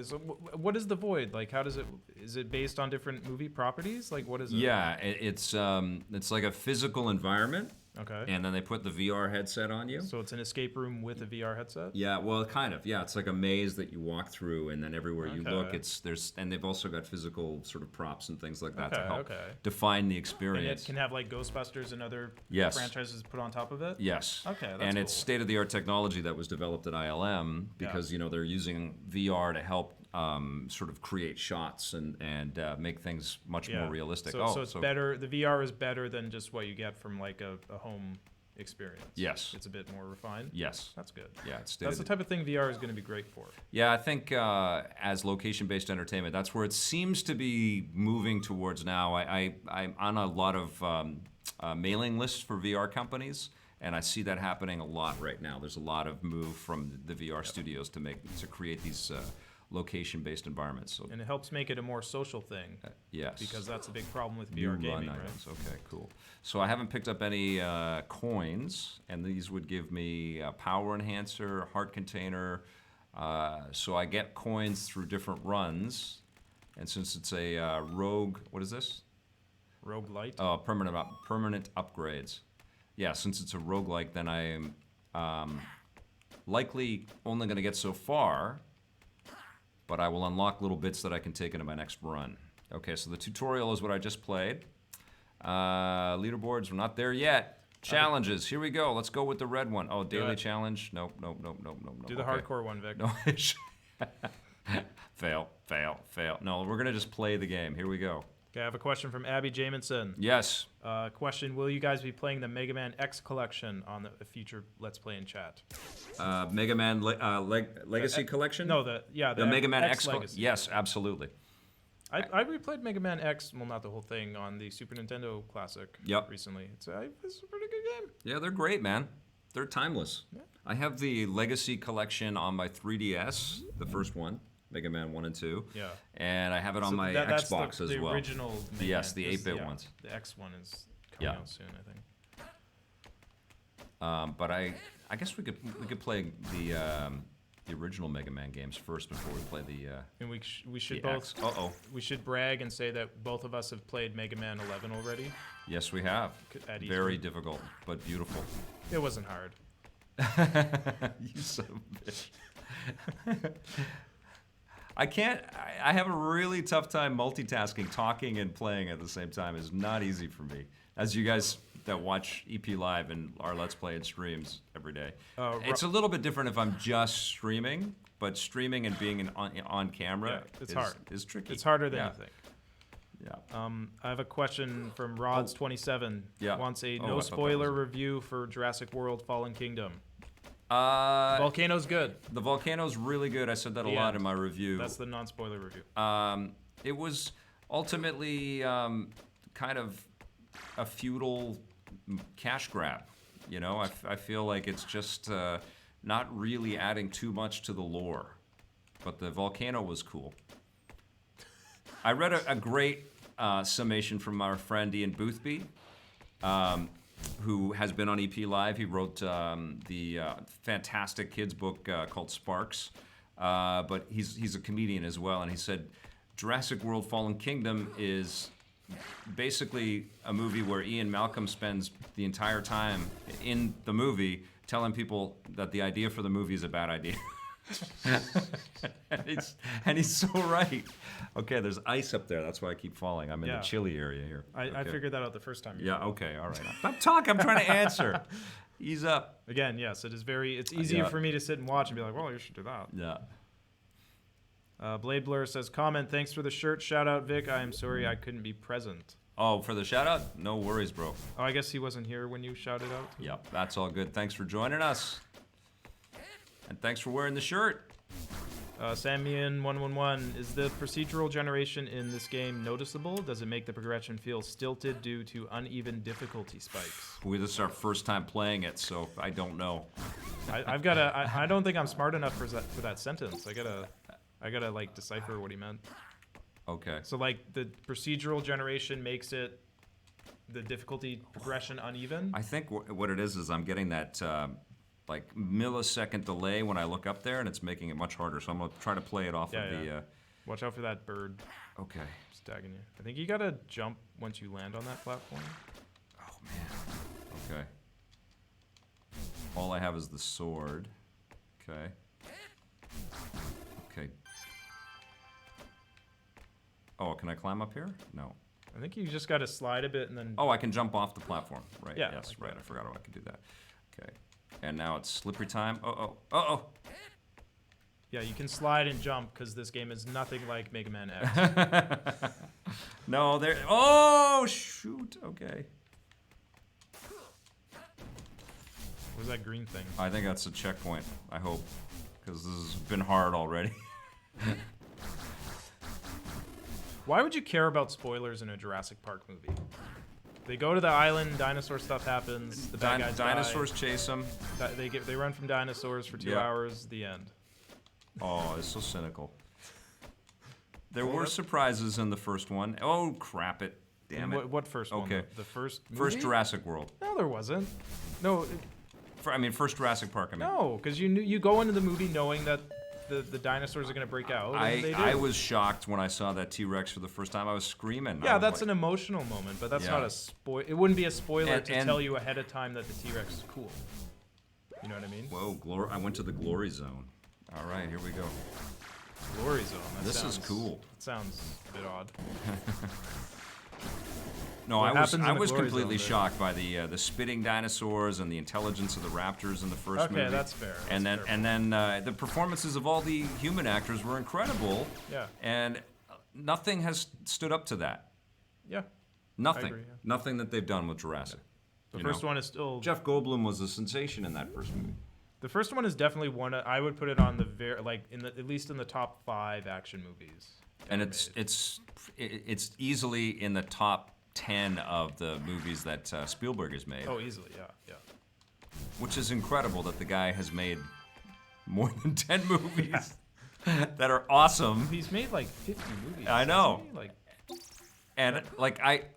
What is the Void? Like, how does it? Is it based on different movie properties? Like, what is it? Yeah, it's like a physical environment. Okay. And then they put the VR headset on you. So it's an escape room with a VR headset? Yeah, well, kind of. Yeah, it's like a maze that you walk through, and then everywhere you look, and they've also got physical sort of props and things like that to help define the experience. And it can have like Ghostbusters and other franchises put on top of it? Yes. Okay, that's And cool. it's state-of-the-art technology that was developed at ILM because, they're using VR to help sort of create shots and make things much more realistic. So it's better. The VR is better than just what you get from like a home experience. Yes. It's a bit more refined. Yes. That's good. Yeah, it's that's the type of thing VR is going to be great for. Yeah, I think as location-based entertainment, that's where it seems to be moving towards now. I'm on a lot of mailing lists for VR companies, and I see that happening a lot right now. There's a lot of move from the VR studios to create these location-based environments. So, and it helps make it a more social thing. Yes. Because that's a big problem with VR gaming, right? Items. Okay, cool. So I haven't picked up any coins, and these would give me a power enhancer, heart container. So I get coins through different runs, and since it's a rogue, what is this? Roguelite. Oh, permanent upgrades. Yeah, since it's a roguelike, then I'm likely only going to get so far. but I will unlock little bits that I can take into my next run. Okay, so the tutorial is what I just played. Leaderboards, we're not there yet. Challenges, here we go. Let's go with the red one. Oh, daily challenge. Nope. Do the hardcore one, Vic. No. Fail. No, we're gonna just play the game. Here we go. Okay, I have a question from Abby Jamison. Yes. Question, will you guys be playing the Mega Man X collection on the future Let's Play in chat? Mega Man Legacy Collection? No, the Mega Man X X Legacy. Yes, absolutely. I replayed Mega Man X, well, not the whole thing, on the Super Nintendo Classic recently. It's a pretty good game. Yeah, they're great, man. They're timeless. Yeah. I have the Legacy Collection on my 3DS, the first one, Mega Man 1 and 2. Yeah. And I have it on my that's Xbox the as well. The original Mega Yes, Man. the 8-bit ones. The X one is coming out soon, I think. But I guess we could play the original Mega Man games first before we play the. And we should the both. X. We should brag and say that both of us have played Mega Man 11 already. Yes, we have. At Very E3. difficult, but beautiful. It wasn't hard. You son of a bitch. I can't. I have a really tough time multitasking, talking and playing at the same time. Is not easy for me. As you guys that watch EP Live and our Let's Play and streams every day, it's a little bit different if I'm just streaming. But streaming and being on camera hard. Is tricky. It's harder than you think. Yeah. I have a question from Rods27. Yeah. Wants a I thought no that spoiler was- review for Jurassic World: Fallen Kingdom. Volcano's good. The Volcano's really good. I said that a lot in my review. That's the non-spoiler review. It was ultimately kind of a futile cash grab. You know, I feel like it's just not really adding too much to the lore. But the Volcano was cool. I read a great summation from our friend Ian Boothby, who has been on EP Live. He wrote the fantastic kids book called Sparks, but he's a comedian as well, and he said Jurassic World: Fallen Kingdom is basically a movie where Ian Malcolm spends the entire time in the movie telling people that the idea for the movie is a bad idea. and he's so right. Okay, there's ice up there. That's why I keep falling. I'm in the chilly area here. I figured that out the first time. Yeah. Okay. All right. Stop talking. I'm trying to answer. Ease up. Again, yes, it's easier for me to sit and watch and be like, well, you should do that. Yeah. Blade Blur says, comment, thanks for the shirt. Shout out, Vic. I am sorry I couldn't be present. Oh, for the shout out? No worries, bro. Oh, I guess he wasn't here when you shouted out? Yep, that's all good. Thanks for joining us. And thanks for wearing the shirt. Samian111, is the procedural generation in this game noticeable? Does it make the progression feel stilted due to uneven difficulty spikes? This is our first time playing it, so I don't know. I don't think I'm smart enough for that sentence. I gotta like decipher what he meant. Okay. So like the procedural generation makes it the difficulty progression uneven? I think what it is I'm getting that like millisecond delay when I look up there, and it's making it much harder. So I'm gonna try to play it off of the. Watch out for that bird. Okay. Just tagging you. I think you gotta jump once you land on that platform. Oh man. Okay. All I have is the sword. Okay. Okay. Oh, can I climb up here? No. I think you just gotta slide a bit and then. Oh, I can jump off the platform. Right. Yeah. Yes. Right. I forgot I could do that. Okay. And now it's slippery time. Uh-oh. Yeah, you can slide and jump because this game is nothing like Mega Man X. No, there. Oh, shoot. Okay. What was that green thing? I think that's a checkpoint. I hope, because this has been hard already. Why would you care about spoilers in a Jurassic Park movie? They go to the island, dinosaur stuff happens, the bad guys dinosaurs die. chase them. They run from dinosaurs for 2 hours, the end. Oh, it's so cynical. There were surprises in the first one. Oh, crap it. Damn it. What first one? Okay. The first movie? First Jurassic World. No, there wasn't. No. First Jurassic Park, I mean. No, because you go into the movie knowing that the dinosaurs are going to break out. And they do. I was shocked when I saw that T-Rex for the first time. I was screaming. Yeah, that's an emotional moment, but that's not a spoil. It wouldn't be a spoiler to tell you ahead of time that the T-Rex is cool. You know what I mean? Whoa, I went to the glory zone. All right, here we go. Glory Zone. This is cool. That sounds a bit odd. No, What I was happens in the Glory completely Zone, shocked by the spitting dinosaurs and the intelligence of the raptors in the first movie. Okay, that's fair. And then the performances of all the human actors were incredible. Yeah. And nothing has stood up to that. Yeah. Nothing. I agree, yeah. Nothing that they've done with Jurassic. The first one is still. Jeff Goldblum was a sensation in that first movie. The first one is definitely one. I would put it on the at least in the top 5 action movies. And it's easily in the top 10 of the movies that Spielberg has made. Oh, easily, yeah. Which is incredible that the guy has made more than 10 movies that are awesome. He's made like 50 movies. I know. Hasn't he? And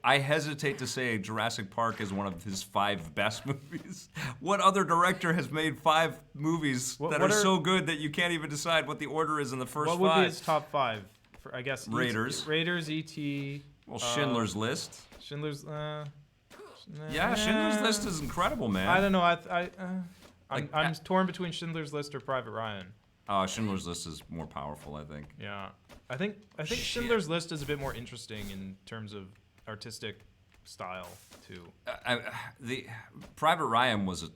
I hesitate to say Jurassic Park is one of his 5 best movies. What other director has made 5 movies that are so good that you can't even decide what the order is in the first 5? What would be his top 5? I guess Raiders. Raiders, E.T. Well, Schindler's List. Schindler's. Yeah, Schindler's List is incredible, man. I don't know. I'm torn between Schindler's List or Private Ryan. Schindler's List is more powerful, I think. Yeah, I think Schindler's List is a bit more interesting in terms of artistic style too. The Private Ryan was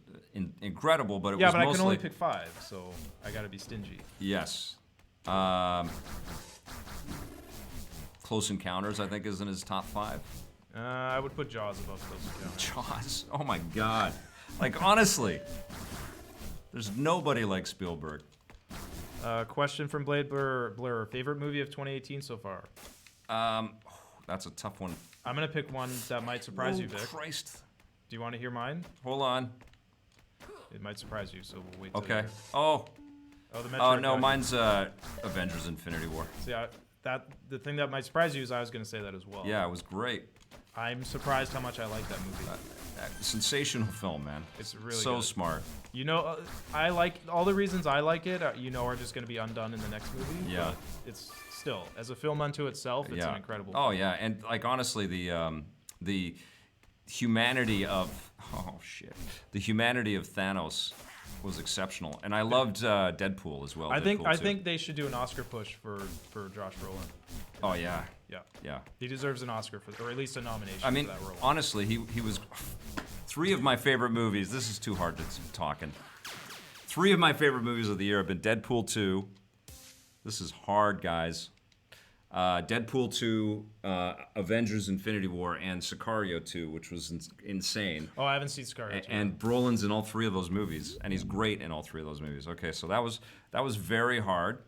incredible, but it was but mostly. I can only pick 5, so I gotta be stingy. Yes. Close Encounters, I think, is in his top 5. I would put Jaws above Close Encounters. Jaws. Oh my God. Like, honestly, there's nobody like Spielberg. Question from Blade Blur. Favorite movie of 2018 so far? That's a tough one. I'm gonna pick one that might surprise you, Vic. Christ. Do you want to hear mine? Hold on. It might surprise you, so we'll wait. Till Okay. you- Oh. Oh, the Oh Metroid no, one. mine's Avengers: Infinity War. See, the thing that might surprise you is I was gonna say that as well. Yeah, it was great. I'm surprised how much I like that movie. Sensational film, man. It's really so good. smart. You know, I like all the reasons I like it. Are just going to be undone in the next movie. Yeah. But it's still, as a film unto itself, it's an incredible. Oh film. yeah, and like honestly, the humanity of the humanity of Thanos was exceptional, and I loved Deadpool as well. I Deadpool think they should do an Oscar push for Josh Brolin. Oh yeah. Yeah. Yeah. He deserves an Oscar or at least a nomination I mean, for that role. honestly, he was 3 of my favorite movies. This is too hard to talk in. 3 of my favorite movies of the year have been Deadpool 2. This is hard, guys. Deadpool 2, Avengers: Infinity War, and Sicario 2, which was insane. Oh, I haven't seen Sicario. And Brolin's in all 3 of those movies, and he's great in all 3 of those movies. Okay, so that was very hard.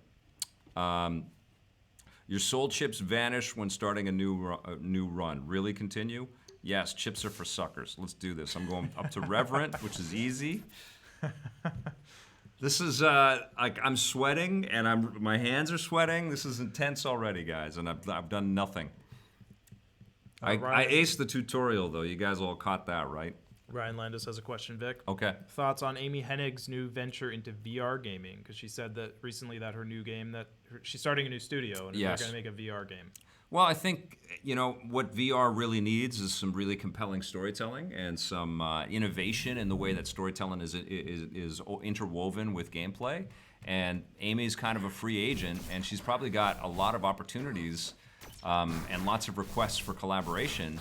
Your soul chips vanish when starting a new run. Really continue? Yes, chips are for suckers. Let's do this. I'm going up to Reverent, which is easy. This is like I'm sweating and my hands are sweating. This is intense already, guys, and I've done nothing. I aced the tutorial though. You guys all caught that, right? Ryan Landis has a question, Vic. Okay. Thoughts on Amy Hennig's new venture into VR gaming? Because she said that recently that her new game she's starting a new studio and Yes. they're going to make a VR game. Well, I think, what VR really needs is some really compelling storytelling and some innovation in the way that storytelling is interwoven with gameplay. And Amy's kind of a free agent, and she's probably got a lot of opportunities and lots of requests for collaboration.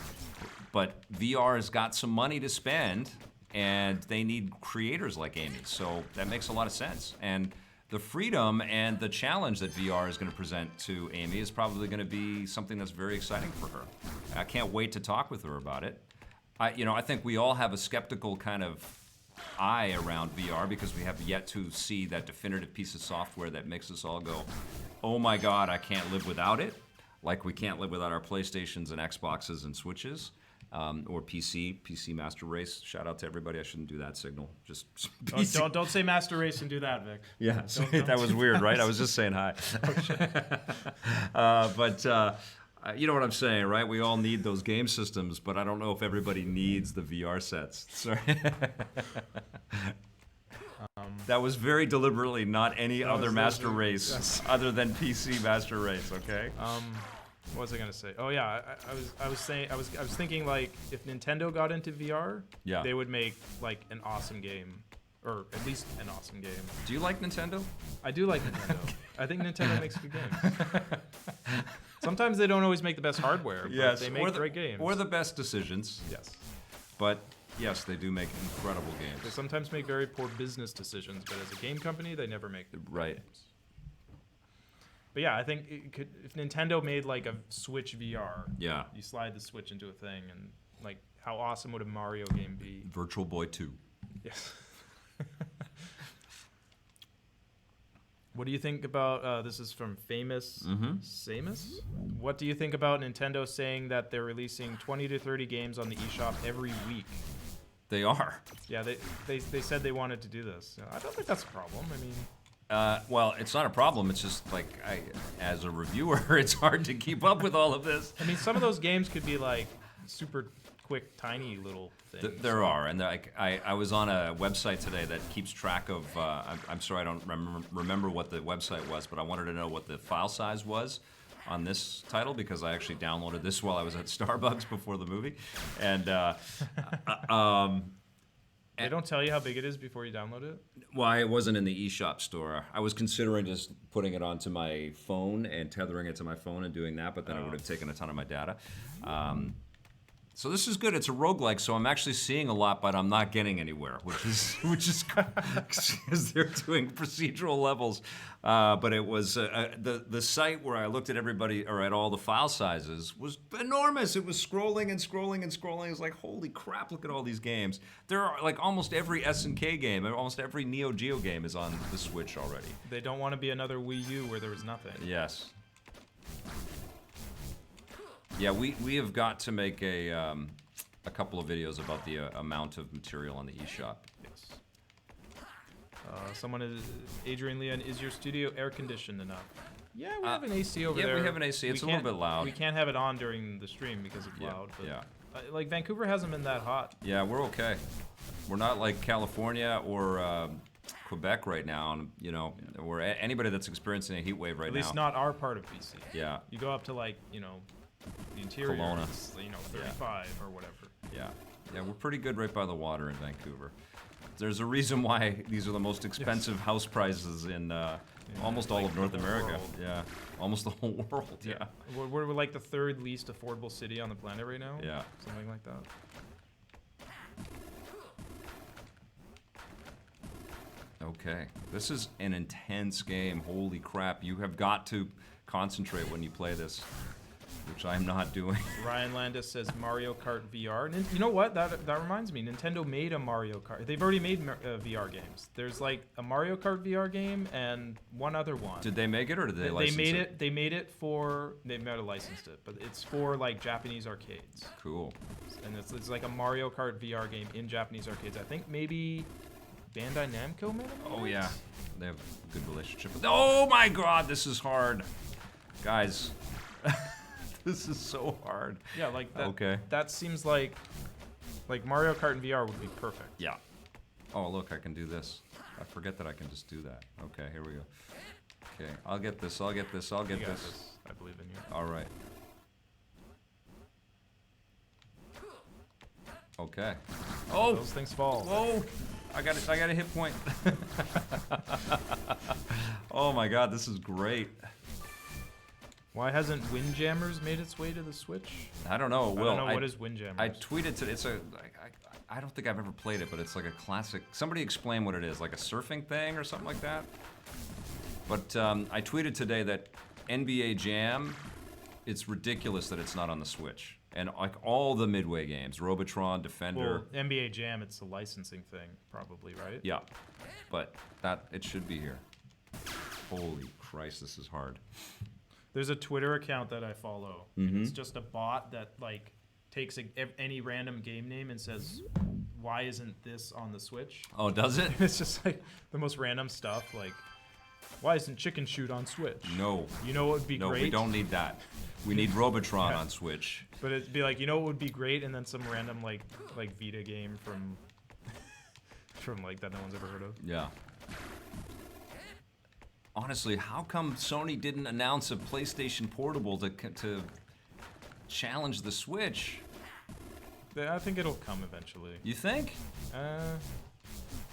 But VR has got some money to spend, and they need creators like Amy. So that makes a lot of sense. And the freedom and the challenge that VR is going to present to Amy is probably going to be something that's very exciting for her. I can't wait to talk with her about it. I think we all have a skeptical kind of eye around VR because we have yet to see that definitive piece of software that makes us all go, oh my God, I can't live without it. Like we can't live without our PlayStations and Xboxes and Switches. Or PC Master Race. Shout out to everybody. I shouldn't do that signal. Just PC. Don't say Master Race and do that, Vic. Yeah, Don't that was weird, right? I was just saying hi. But you know what I'm saying, right? We all need those game systems, but I don't know if everybody needs the VR sets. Sorry. That was very deliberately not any other Master Race other than PC Master Race. Okay. What was I gonna say? Oh yeah, I was thinking like if Nintendo got into VR, Yeah. they would make like an awesome game or at least an awesome game. Do you like Nintendo? I do like Nintendo. I think Nintendo makes good games. Sometimes they don't always make the best hardware, but they make great games. Or the best decisions. Yes. But yes, they do make incredible games. They sometimes make very poor business decisions, but as a game company, they never make Right. games. But yeah, I think if Nintendo made like a Switch VR, Yeah. you slide the Switch into a thing, and like how awesome would a Mario game be? Virtual Boy 2. Yes. What do you think about, this is from Famous Samus? What do you think about Nintendo saying that they're releasing 20 to 30 games on the eShop every week? They are. Yeah, they said they wanted to do this. I don't think that's a problem. I mean... Well, it's not a problem. It's just like, as a reviewer, it's hard to keep up with all of this. I mean, some of those games could be like super quick, tiny little things. There are, and I was on a website today that keeps track of. I'm sorry, I don't remember what the website was, but I wanted to know what the file size was on this title because I actually downloaded this while I was at Starbucks before the movie, and. They don't tell you how big it is before you download it? Well, it wasn't in the eShop store. I was considering just putting it onto my phone and tethering it to my phone and doing that, but then it would have taken a ton of my data. So this is good. It's a roguelike, so I'm actually seeing a lot, but I'm not getting anywhere, which is because they're doing procedural levels. But it was the site where I looked at everybody or at all the file sizes was enormous. It was scrolling and scrolling and scrolling. It was like, holy crap! Look at all these games. There are like almost every SNK game, almost every Neo Geo game is on the Switch already. They don't want to be another Wii U where there was nothing. Yes. Yeah, we have got to make a couple of videos about the amount of material on the eShop. Yes. Someone is Adrian Leon. Is your studio air conditioned enough? Yeah, we have an AC over there. Yeah, we have an AC. It's a little bit loud. We can't have it on during the stream because it's loud. But yeah. Like Vancouver hasn't been that hot. Yeah, we're okay. We're not like California or Quebec right now, and or anybody that's experiencing a heat wave right now. At least not our part of BC. Yeah. You go up to like the interior, Kelowna. it's, 35 or whatever. Yeah, we're pretty good right by the water in Vancouver. There's a reason why these are the most expensive house prices in almost all of North America. World. Yeah, almost the whole world. Yeah. We're like the third least affordable city on the planet right now. Yeah. Something like that. Okay, this is an intense game. Holy crap! You have got to concentrate when you play this, which I'm not doing. Ryan Landis says Mario Kart VR. You know what? That reminds me. Nintendo made a Mario Kart. They've already made VR games. There's like a Mario Kart VR game and one other one. Did they make it or did they license it? They made it for. They might have licensed it, but it's for like Japanese arcades. Cool. And it's like a Mario Kart VR game in Japanese arcades. I think maybe Bandai Namco made it. Oh yeah, they have a good relationship. Oh my God, this is hard, guys. This is so hard. Yeah, like that. Okay. That seems like Mario Kart in VR would be perfect. Yeah. Oh look, I can do this. I forget that I can just do that. Okay, here we go. Okay, I'll get this. I'll get this. I'll get You got this. this. I believe in you. All right. Okay. Oh. Those things fall. Whoa! I got a hit point. Oh my God, this is great. Why hasn't Windjammers made its way to the Switch? I don't know. It will. I don't know what is Windjammers. I tweeted to it's a. I don't think I've ever played it, but it's like a classic. Somebody explain what it is, like a surfing thing or something like that. But I tweeted today that NBA Jam, it's ridiculous that it's not on the Switch. And like all the Midway games, Robotron, Defender. Well, NBA Jam, it's a licensing thing, probably, right? Yeah, but it should be here. Holy Christ, this is hard. There's a Twitter account that I follow. And it's just a bot that like takes any random game name and says, "Why isn't this on the Switch?" Oh, does it? It's just like the most random stuff, like, "Why isn't Chicken Shoot on Switch?" No. You know what would be great? No, we don't need that. We need Robotron on Switch. But it'd be like, you know what would be great, and then some random like Vita game from like that no one's ever heard of. Yeah. Honestly, how come Sony didn't announce a PlayStation Portable to challenge the Switch? I think it'll come eventually. You think?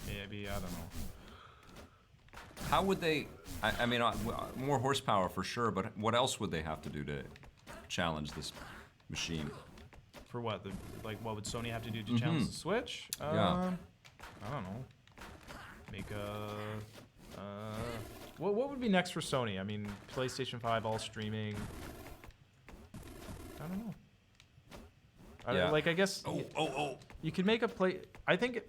Maybe, I don't know. How would they? I mean, more horsepower for sure, but what else would they have to do to challenge this machine? For what? What would Sony have to do to challenge the Switch? Yeah. I don't know. Make a. What would be next for Sony? I mean, PlayStation 5 all streaming. I don't know. Yeah. I guess. Oh. You could make a play. I think.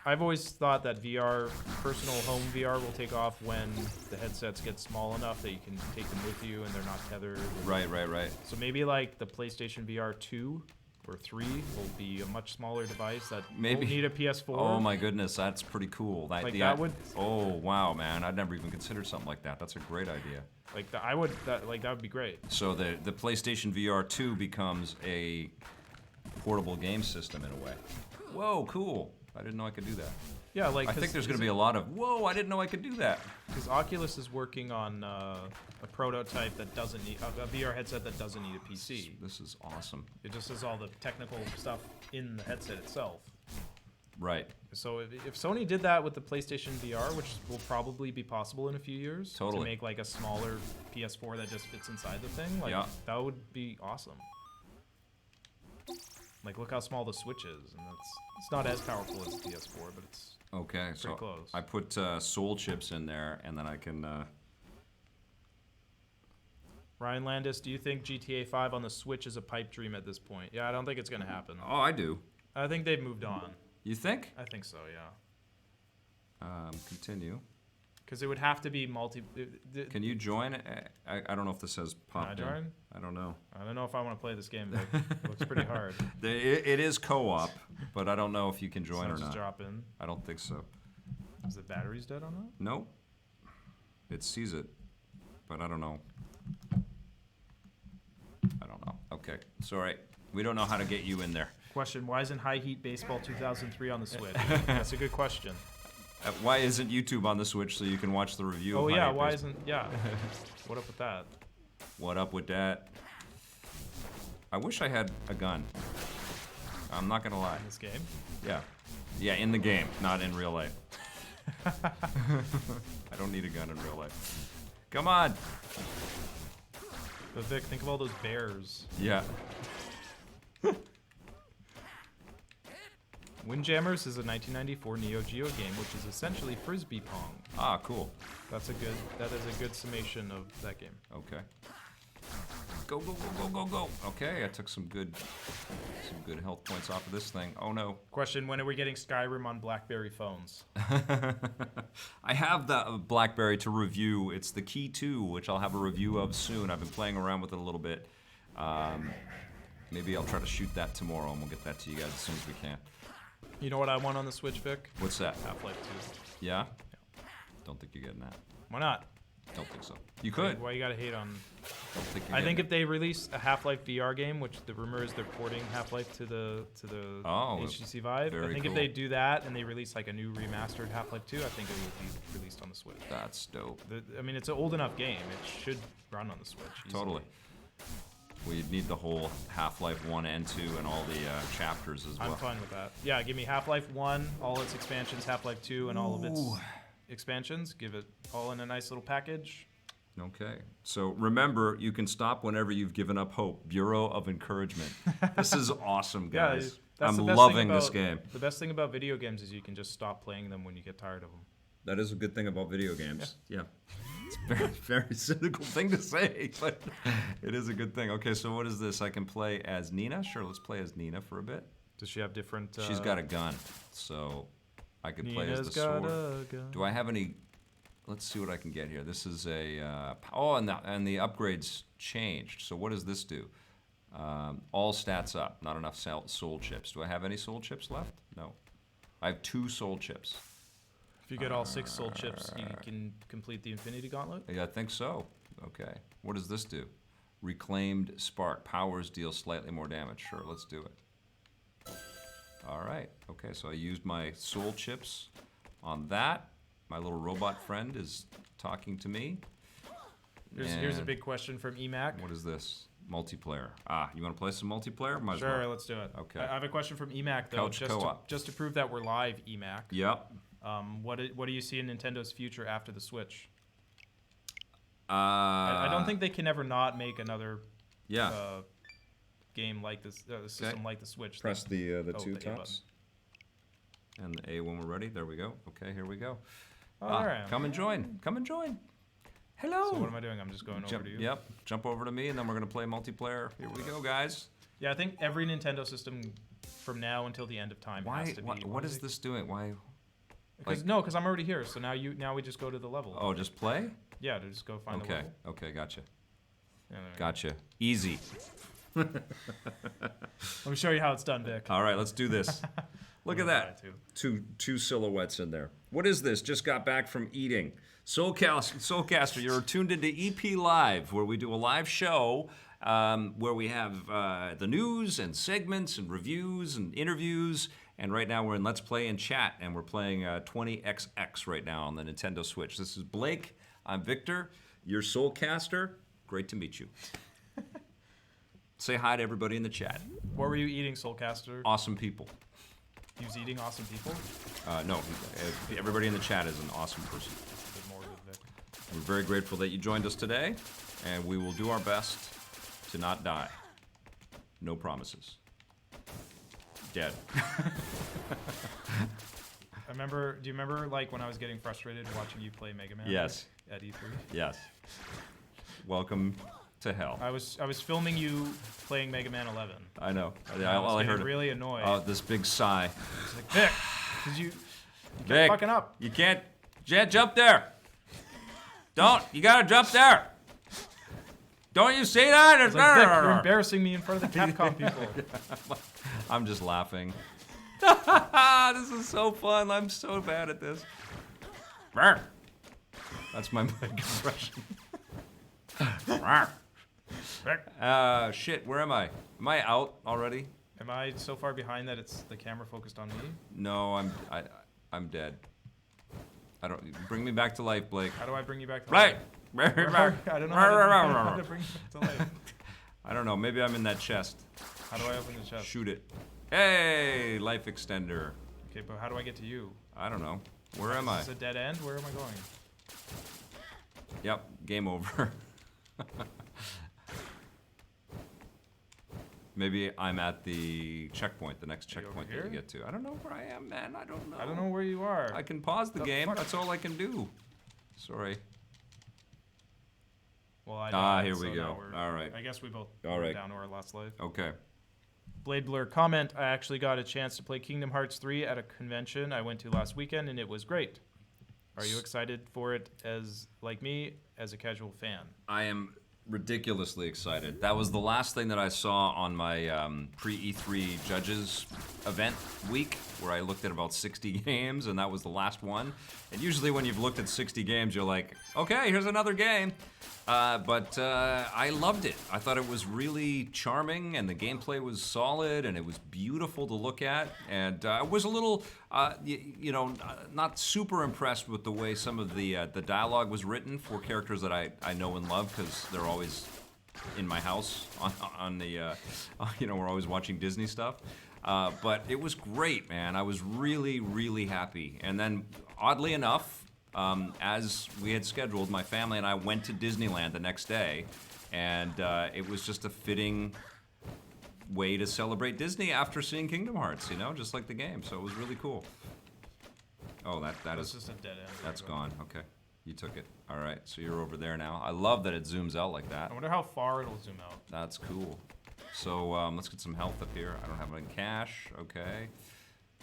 I've always thought that VR, personal home VR, will take off when the headsets get small enough that you can take them with you and they're not tethered. Right. So maybe like the PlayStation VR 2 or 3 will be a much smaller device that won't need a PS4. Oh my goodness, that's pretty cool. That would. Oh wow, man! I'd never even considered something like that. That's a great idea. That would be great. So the PlayStation VR 2 becomes a portable game system in a way. Whoa, cool! I didn't know I could do that. Yeah, I think there's going to be a lot of whoa! I didn't know I could do that. Because Oculus is working on a prototype that doesn't need a VR headset that doesn't need a PC. This is awesome. It just has all the technical stuff in the headset itself. Right. So if Sony did that with the PlayStation VR, which will probably be possible in a few years, to make like a smaller PS4 that just fits inside the thing, that would be awesome. Like, look how small the Switch is, and it's not as powerful as the PS4, but it's pretty close. I put Soul chips in there, and then I can. Ryan Landis, do you think GTA 5 on the Switch is a pipe dream at this point? Yeah, I don't think it's gonna happen. Oh, I do. I think they've moved on. You think? I think so, yeah. Continue. Because it would have to be multi. Can you join? I don't know if this says pop. Can I join? I don't know. I don't know if I want to play this game. It looks pretty hard. It is co-op, but I don't know if you can join or not. Just drop in. I don't think so. Is the batteries dead on that? Nope. It sees it, but I don't know. I don't know. Okay, sorry. We don't know how to get you in there. Question: why isn't High Heat Baseball 2003 on the Switch? That's a good question. Why isn't YouTube on the Switch so you can watch the review? Oh of yeah, why isn't? Yeah. What up with that? What up with that? I wish I had a gun. I'm not gonna lie. In this game? Yeah. Yeah, in the game, not in real life. I don't need a gun in real life. Come on. But Vic, think of all those bears. Yeah. Windjammers is a 1994 Neo Geo game, which is essentially frisbee pong. Ah, cool. That is a good summation of that game. Okay. Go, go, go, go, go, go. Okay, I took some good health points off of this thing. Oh no. Question: when are we getting Skyrim on BlackBerry phones? I have the BlackBerry to review. It's the Key 2, which I'll have a review of soon. I've been playing around with it a little bit. Maybe I'll try to shoot that tomorrow, and we'll get that to you guys as soon as we can. You know what I want on the Switch, Vic? What's that? Half-Life 2. Yeah? Don't think you're getting that. Why not? Don't think so. You could. Why you gotta hate on? Don't think you're I think getting if they release a Half-Life VR game, which the rumor is they're porting Half-Life to the HTC Vive, I think if they do that and they release like a new remastered Half-Life 2, I think it will be released on the Switch. That's dope. I mean, it's an old enough game; it should run on the Switch. Easily. Totally. We'd need the whole Half-Life 1 and 2 and all the chapters as well. I'm fine with that. Yeah, give me Half-Life 1, all its expansions, Half-Life 2, and all of its expansions. Give it all in a nice little package. Okay. So remember, you can stop whenever you've given up hope. Bureau of Encouragement. This is awesome, guys. That's I'm the best loving thing about, this game. The best thing about video games is you can just stop playing them when you get tired of them. That is a good thing about video games. Yeah. It's a very, very cynical thing to say, but it is a good thing. Okay, so what is this? I can play as Nina? Sure, let's play as Nina for a bit. Does she have different... She's got a gun, so I could play as the got sword. A gun. Do I have any... Let's see what I can get here. This is a... and the upgrades changed. So what does this do? All stats up. Not enough soul chips. Do I have any soul chips left? No. I have 2 soul chips. If you get all 6 soul chips, you can complete the Infinity Gauntlet? Yeah, I think so. Okay. What does this do? Reclaimed Spark. Powers deal slightly more damage. Sure, let's do it. All right. Okay, so I used my soul chips on that. My little robot friend is talking to me. Here's a big question from EMAC. What is this? Multiplayer. You want to play some multiplayer? Might as Sure, well. let's do it. Okay. I have a question from EMAC, though. Couch co-op. Just to prove that we're live, EMAC. Yep. What do you see in Nintendo's future after the Switch? I I don't think they can ever not make another game like this, system like the Switch. Press the two the A tops. And the A when we're ready. There we go. Okay, here we go. All right. Come and join. Come and join. Hello. So what am I doing? I'm just going over to you. Yep. Jump over to me, and then we're gonna play multiplayer. Here we go, guys. Yeah, I think every Nintendo system from now until the end of time has to be. What is this doing? Why? Because I'm already here. So now we just go to the level. Oh, just play? Yeah, to just go find the level. Okay, gotcha. Yeah, Gotcha. Easy. Let me show you how it's done, Vic. All right, let's do this. Look at that. Two silhouettes in there. What is this? Just got back from eating. Soulcaster, you're tuned into EP Live, where we do a live show where we have the news and segments and reviews and interviews. And right now we're in Let's Play and Chat, and we're playing 20XX right now on the Nintendo Switch. This is Blake. I'm Victor. You're Soulcaster. Great to meet you. Say hi to everybody in the chat. What were you eating, Soulcaster? Awesome people. He was eating awesome people? No, everybody in the chat is an awesome person. We're very grateful that you joined us today, and we will do our best to not die. No promises. Dead. Do you remember like when I was getting frustrated watching you play Mega Man? Yes. At E3? Yes. Welcome to hell. I was filming you playing Mega Man 11. I know. I was getting really annoyed. Oh, this big sigh. I was like, Vic, because you kept Vic, fucking up. You can't jump there. Don't. You gotta jump there. Don't you see that? I was like, Vic, you're embarrassing me in front of the Capcom people. I'm just laughing. This is so fun. I'm so bad at this. That's my mic impression. Shit, where am I? Am I out already? Am I so far behind that it's the camera focused on me? No, I'm dead. I don't. Bring me back to life, Blake. How do I bring you back to life? I don't know how to bring you back to life. I don't know. Maybe I'm in that chest. How do I open the chest? Shoot it. Hey, life extender. Okay, but how do I get to you? I don't know. Where am I? Is this a dead end? Where am I going? Yep, game over. Maybe I'm at the checkpoint, the next checkpoint that you get to. I don't know where I am, man. I don't know. I don't know where you are. I can pause the game. That's all I can do. Sorry. Well, I died, here we go. All right. I guess we both went down to our last life. Okay. Blade Blur comment, I actually got a chance to play Kingdom Hearts 3 at a convention I went to last weekend, and it was great. Are you excited for it like me, as a casual fan? I am ridiculously excited. That was the last thing that I saw on my pre-E3 judges event week, where I looked at about 60 games, and that was the last one. And usually when you've looked at 60 games, you're like, okay, here's another game. But I loved it. I thought it was really charming, and the gameplay was solid, and it was beautiful to look at. And I was a little, not super impressed with the way some of the dialogue was written for characters that I know and love, because they're always in my house on the, we're always watching Disney stuff. But it was great, man. I was really, really happy. And then, oddly enough, as we had scheduled, my family and I went to Disneyland the next day, and it was just a fitting way to celebrate Disney after seeing Kingdom Hearts, just like the game. So it was really cool. Oh, that is just a dead end. That's gone. Okay, you took it. All right, so you're over there now. I love that it zooms out like that. I wonder how far it'll zoom out. That's cool. So let's get some health up here. I don't have any cash. Okay.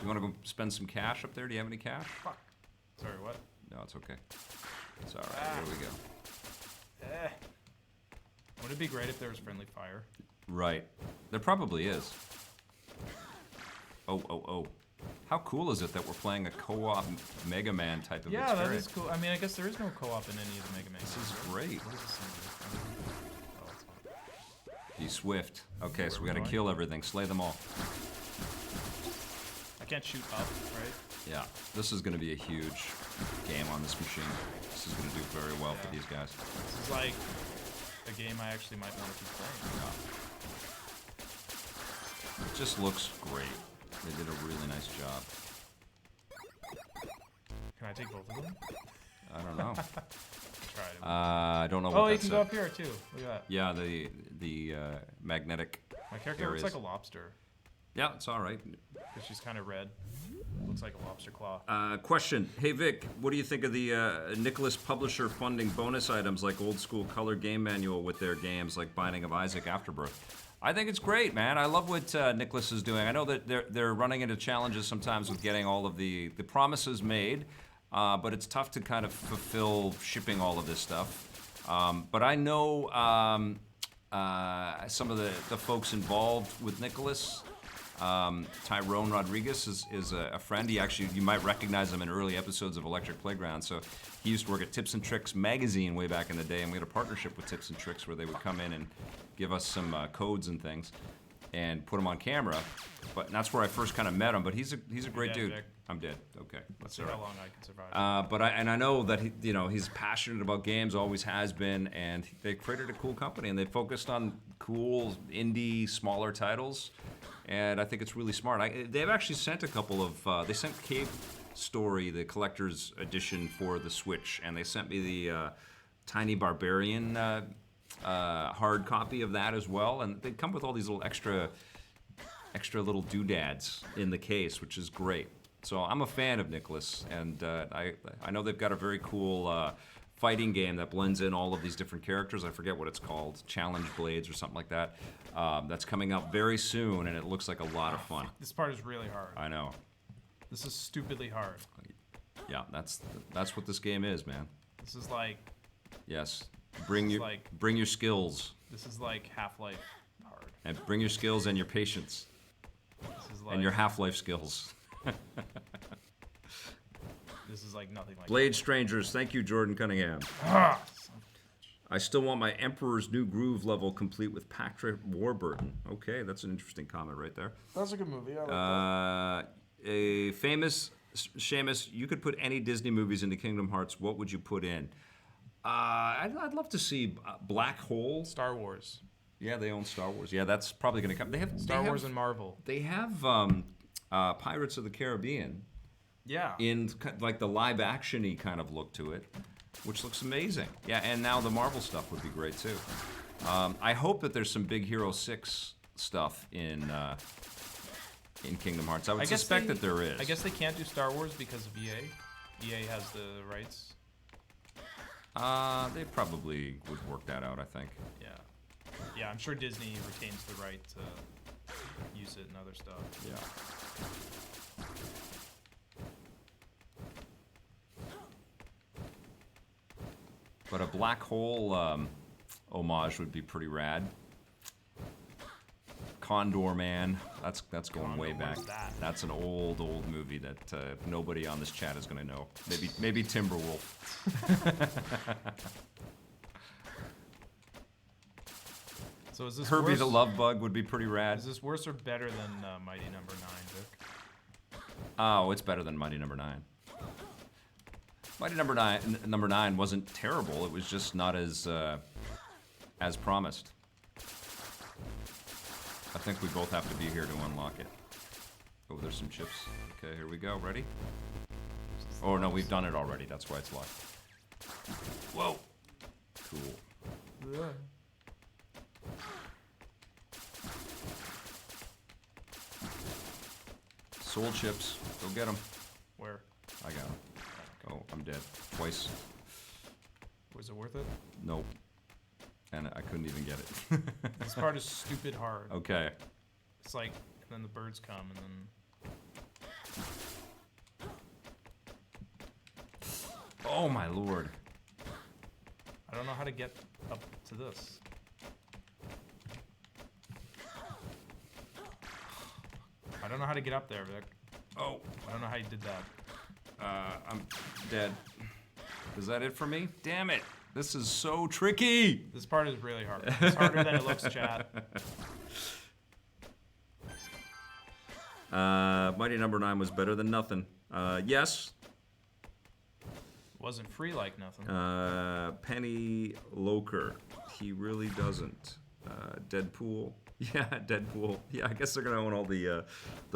You want to go spend some cash up there? Do you have any cash? Fuck. Sorry, what? No, it's okay. It's all right. Here we go. Would it be great if there was friendly fire? Right. There probably is. Oh. How cool is it that we're playing a co-op Mega Man type of experience? Yeah, that is cool. I mean, I guess there is no co-op in any of the Mega Man. This is great. What is this thing do? Oh, it's not. He's swift. Okay, so we gotta kill everything. Slay them all. I can't shoot up, right? Yeah. This is gonna be a huge game on this machine. This is gonna do very well for these guys. This is like a game I actually might want to keep playing. Yeah. It just looks great. They did a really nice job. I take both of them? I don't know. Try it. I don't know what Oh, you that can said. go up here too. Look at that. Yeah, the magnetic. My character areas. looks like a lobster. Yeah, it's all right. But she's kind of red. Looks like a lobster claw. Question. Hey, Vic, what do you think of the Nicholas publisher funding bonus items like old school color game manual with their games like Binding of Isaac Afterbirth? I think it's great, man. I love what Nicholas is doing. I know that they're running into challenges sometimes with getting all of the promises made, but it's tough to kind of fulfill shipping all of this stuff. But I know some of the folks involved with Nicholas. Tyrone Rodriguez is a friend. You might recognize him in early episodes of Electric Playground. So he used to work at Tips and Tricks magazine way back in the day, and we had a partnership with Tips and Tricks where they would come in and give us some codes and things and put them on camera. But that's where I first kind of met him. But he's a great dead, dude. Vic. I'm dead. Okay, Let's that's see all how right. long I can survive. But I know that he's passionate about games, always has been, and they created a cool company and they focused on cool indie smaller titles, and I think it's really smart. They've actually sent a couple of they sent Cave Story, the collector's edition for the Switch, and they sent me the Tiny Barbarian hard copy of that as well, and they come with all these little extra little doodads in the case, which is great. So I'm a fan of Nicholas, and I know they've got a very cool fighting game that blends in all of these different characters. I forget what it's called, Challenge Blades or something like that. That's coming up very soon, and it looks like a lot of fun. This part is really hard. I know. This is stupidly hard. Yeah, that's what this game is, man. This is like Yes, bring your skills, this is like Half-Life hard. and bring your skills and your patience, This is like and your Half-Life skills. This is like nothing like Blade Strangers, thank you, Jordan Cunningham. Ah! I still want my Emperor's New Groove level complete with Patrick Warburton. Okay, that's an interesting comment right there. That's a good movie. I like A famous Seamus, you could put any Disney movies into Kingdom Hearts. What would you put in? I'd love to see Black Hole. Star Wars. Yeah, they own Star Wars. Yeah, that's probably going to come. They have Star Wars and Marvel. They have Pirates of the Caribbean Yeah. in like the live action-y kind of look to it, which looks amazing. Yeah, and now the Marvel stuff would be great too. I hope that there's some Big Hero 6 stuff in Kingdom Hearts. I would suspect that there is. I guess they can't do Star Wars because of EA. EA has the rights. They probably would work that out, I think. Yeah. Yeah, I'm sure Disney retains the right to use it in other stuff. Yeah. But a black hole homage would be pretty rad. Condor Man, that's going way Condor, back. what's that? That's an old movie that nobody on this chat is gonna know. Maybe Timberwolf. So is this Herbie worse? the Love Bug would be pretty rad. Is this worse or better than Mighty Number 9, Vic? Oh, it's better than Mighty Number 9. Mighty Number 9 wasn't terrible. It was just not as promised. I think we both have to be here to unlock it. Oh, there's some chips. Okay, here we go. Ready? Oh no, we've done it already. That's why it's locked. Whoa. Cool. Yeah. Soul chips. Go get them. Where? I got them. Oh, I'm dead. Twice. Was it worth it? Nope. And I couldn't even get it. This part is stupid hard. Okay. It's like, and then the birds come, and then... Oh my lord. I don't know how to get up to this. I don't know how to get up there, Vic. Oh. I don't know how you did that. I'm dead. Is that it for me? Damn it. This is so tricky. This part is really hard. It's harder than it looks, chat. Mighty Number 9 was better than nothing. Yes. Wasn't free like nothing. Penny Loker. He really doesn't. Deadpool. Yeah, Deadpool. Yeah, I guess they're gonna own all the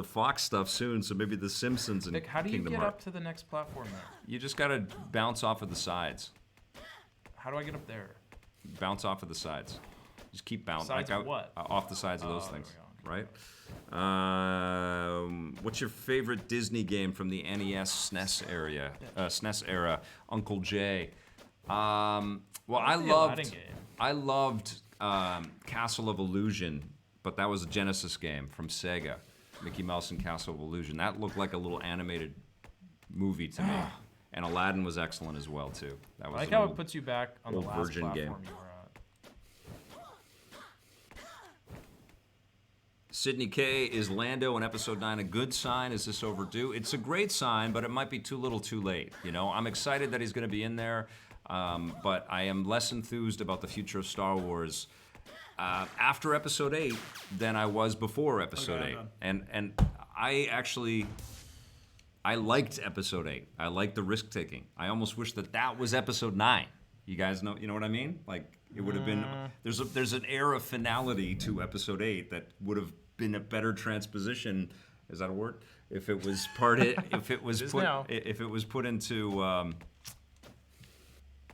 Fox stuff soon. So maybe The Simpsons and Vic, how do you Kingdom get Hearts. up to the next platform now? You just gotta bounce off of the sides. How do I get up there? Bounce off of the sides. Just keep bouncing. Sides of what? Off the sides of those there things, we go. right? What's your favorite Disney game from the NES, SNES era? Uncle Jay. Well, I loved Castle of Illusion, but that was a Genesis game from Sega. Mickey Mouse and Castle of Illusion. That looked like a little animated movie to me. And Aladdin was excellent as well too. That was I like how it puts you back on the last Virgin platform game. you were at. Sydney K, is Lando in Episode 9 a good sign? Is this overdue? It's a great sign, but it might be too little too late. You know, I'm excited that he's going to be in there, but I am less enthused about the future of Star Wars after Episode 8 than I was before Episode 8. And I liked Episode 8. I liked the risk taking. I almost wish that was Episode 9. You guys know, you know what I mean? Like it would have been. There's an air of finality to Episode 8 that would have been a better transposition. Is that a word? If it was if it was put into.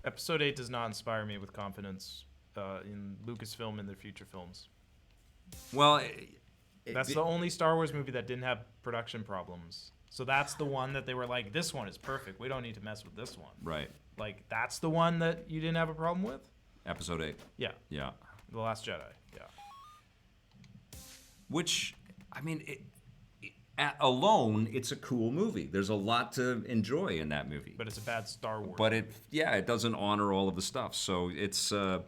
Episode 8 does not inspire me with confidence in Lucasfilm and their future films. Well, That's the only Star Wars movie that didn't have production problems. So that's the one that they were like, this one is perfect. We don't need to mess with this one. Right. Like, that's the one that you didn't have a problem with? Episode 8. Yeah. Yeah. The Last Jedi. Yeah. Which, I mean, alone, it's a cool movie. There's a lot to enjoy in that movie. But it's a bad Star Wars. But it doesn't honor all of the stuff. So it's, and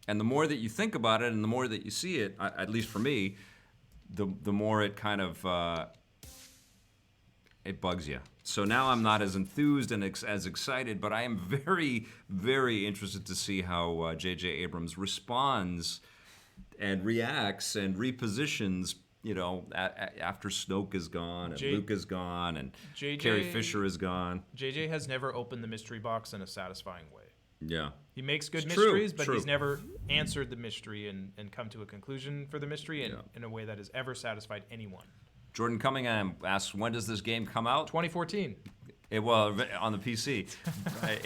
the more that you think about it and the more that you see it, at least for me, the more it kind of, it bugs you. So now I'm not as enthused and as excited, but I am very, very interested to see how J.J. Abrams responds and reacts and repositions, you know, after Snoke is gone and Luke is gone and Carrie Fisher is gone. J.J. has never opened the mystery box in a satisfying way. Yeah. He makes good It's mysteries, true. but he's never answered the mystery and come to a conclusion for the mystery in a way that has ever satisfied anyone. Jordan Cunningham asks, when does this game come out? 2014. Well, on the PC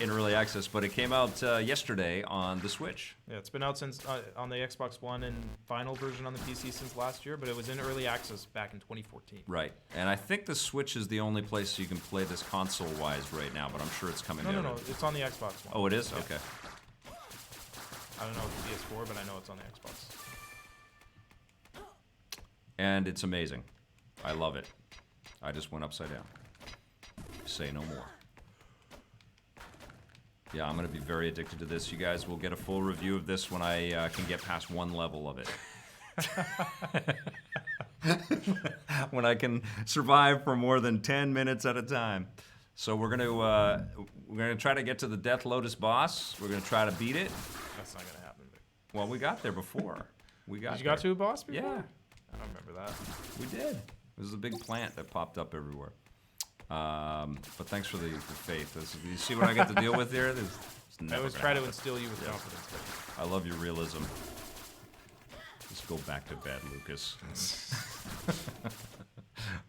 in early access, but it came out yesterday on the Switch. Yeah, it's been out since on the Xbox One and final version on the PC since last year, but it was in early access back in 2014. Right, and I think the Switch is the only place you can play this console-wise right now, but I'm sure it's coming out. No, it's on the Xbox One. Oh, it is? Yeah. Okay. I don't know if it's PS4, but I know it's on the Xbox. And it's amazing. I love it. I just went upside down. Say no more. Yeah, I'm going to be very addicted to this. You guys will get a full review of this when I can get past one level of it. When I can survive for more than 10 minutes at a time. So we're gonna try to get to the Death Lotus boss. We're gonna try to beat it. That's not gonna happen. Well, we got there before. Did you got to a boss before? Yeah, I don't remember that. we did. It was a big plant that popped up everywhere. But thanks for the faith. You see what I get to deal with here? I always try to instill you with confidence. I love your realism. Just go back to bed, Lucas.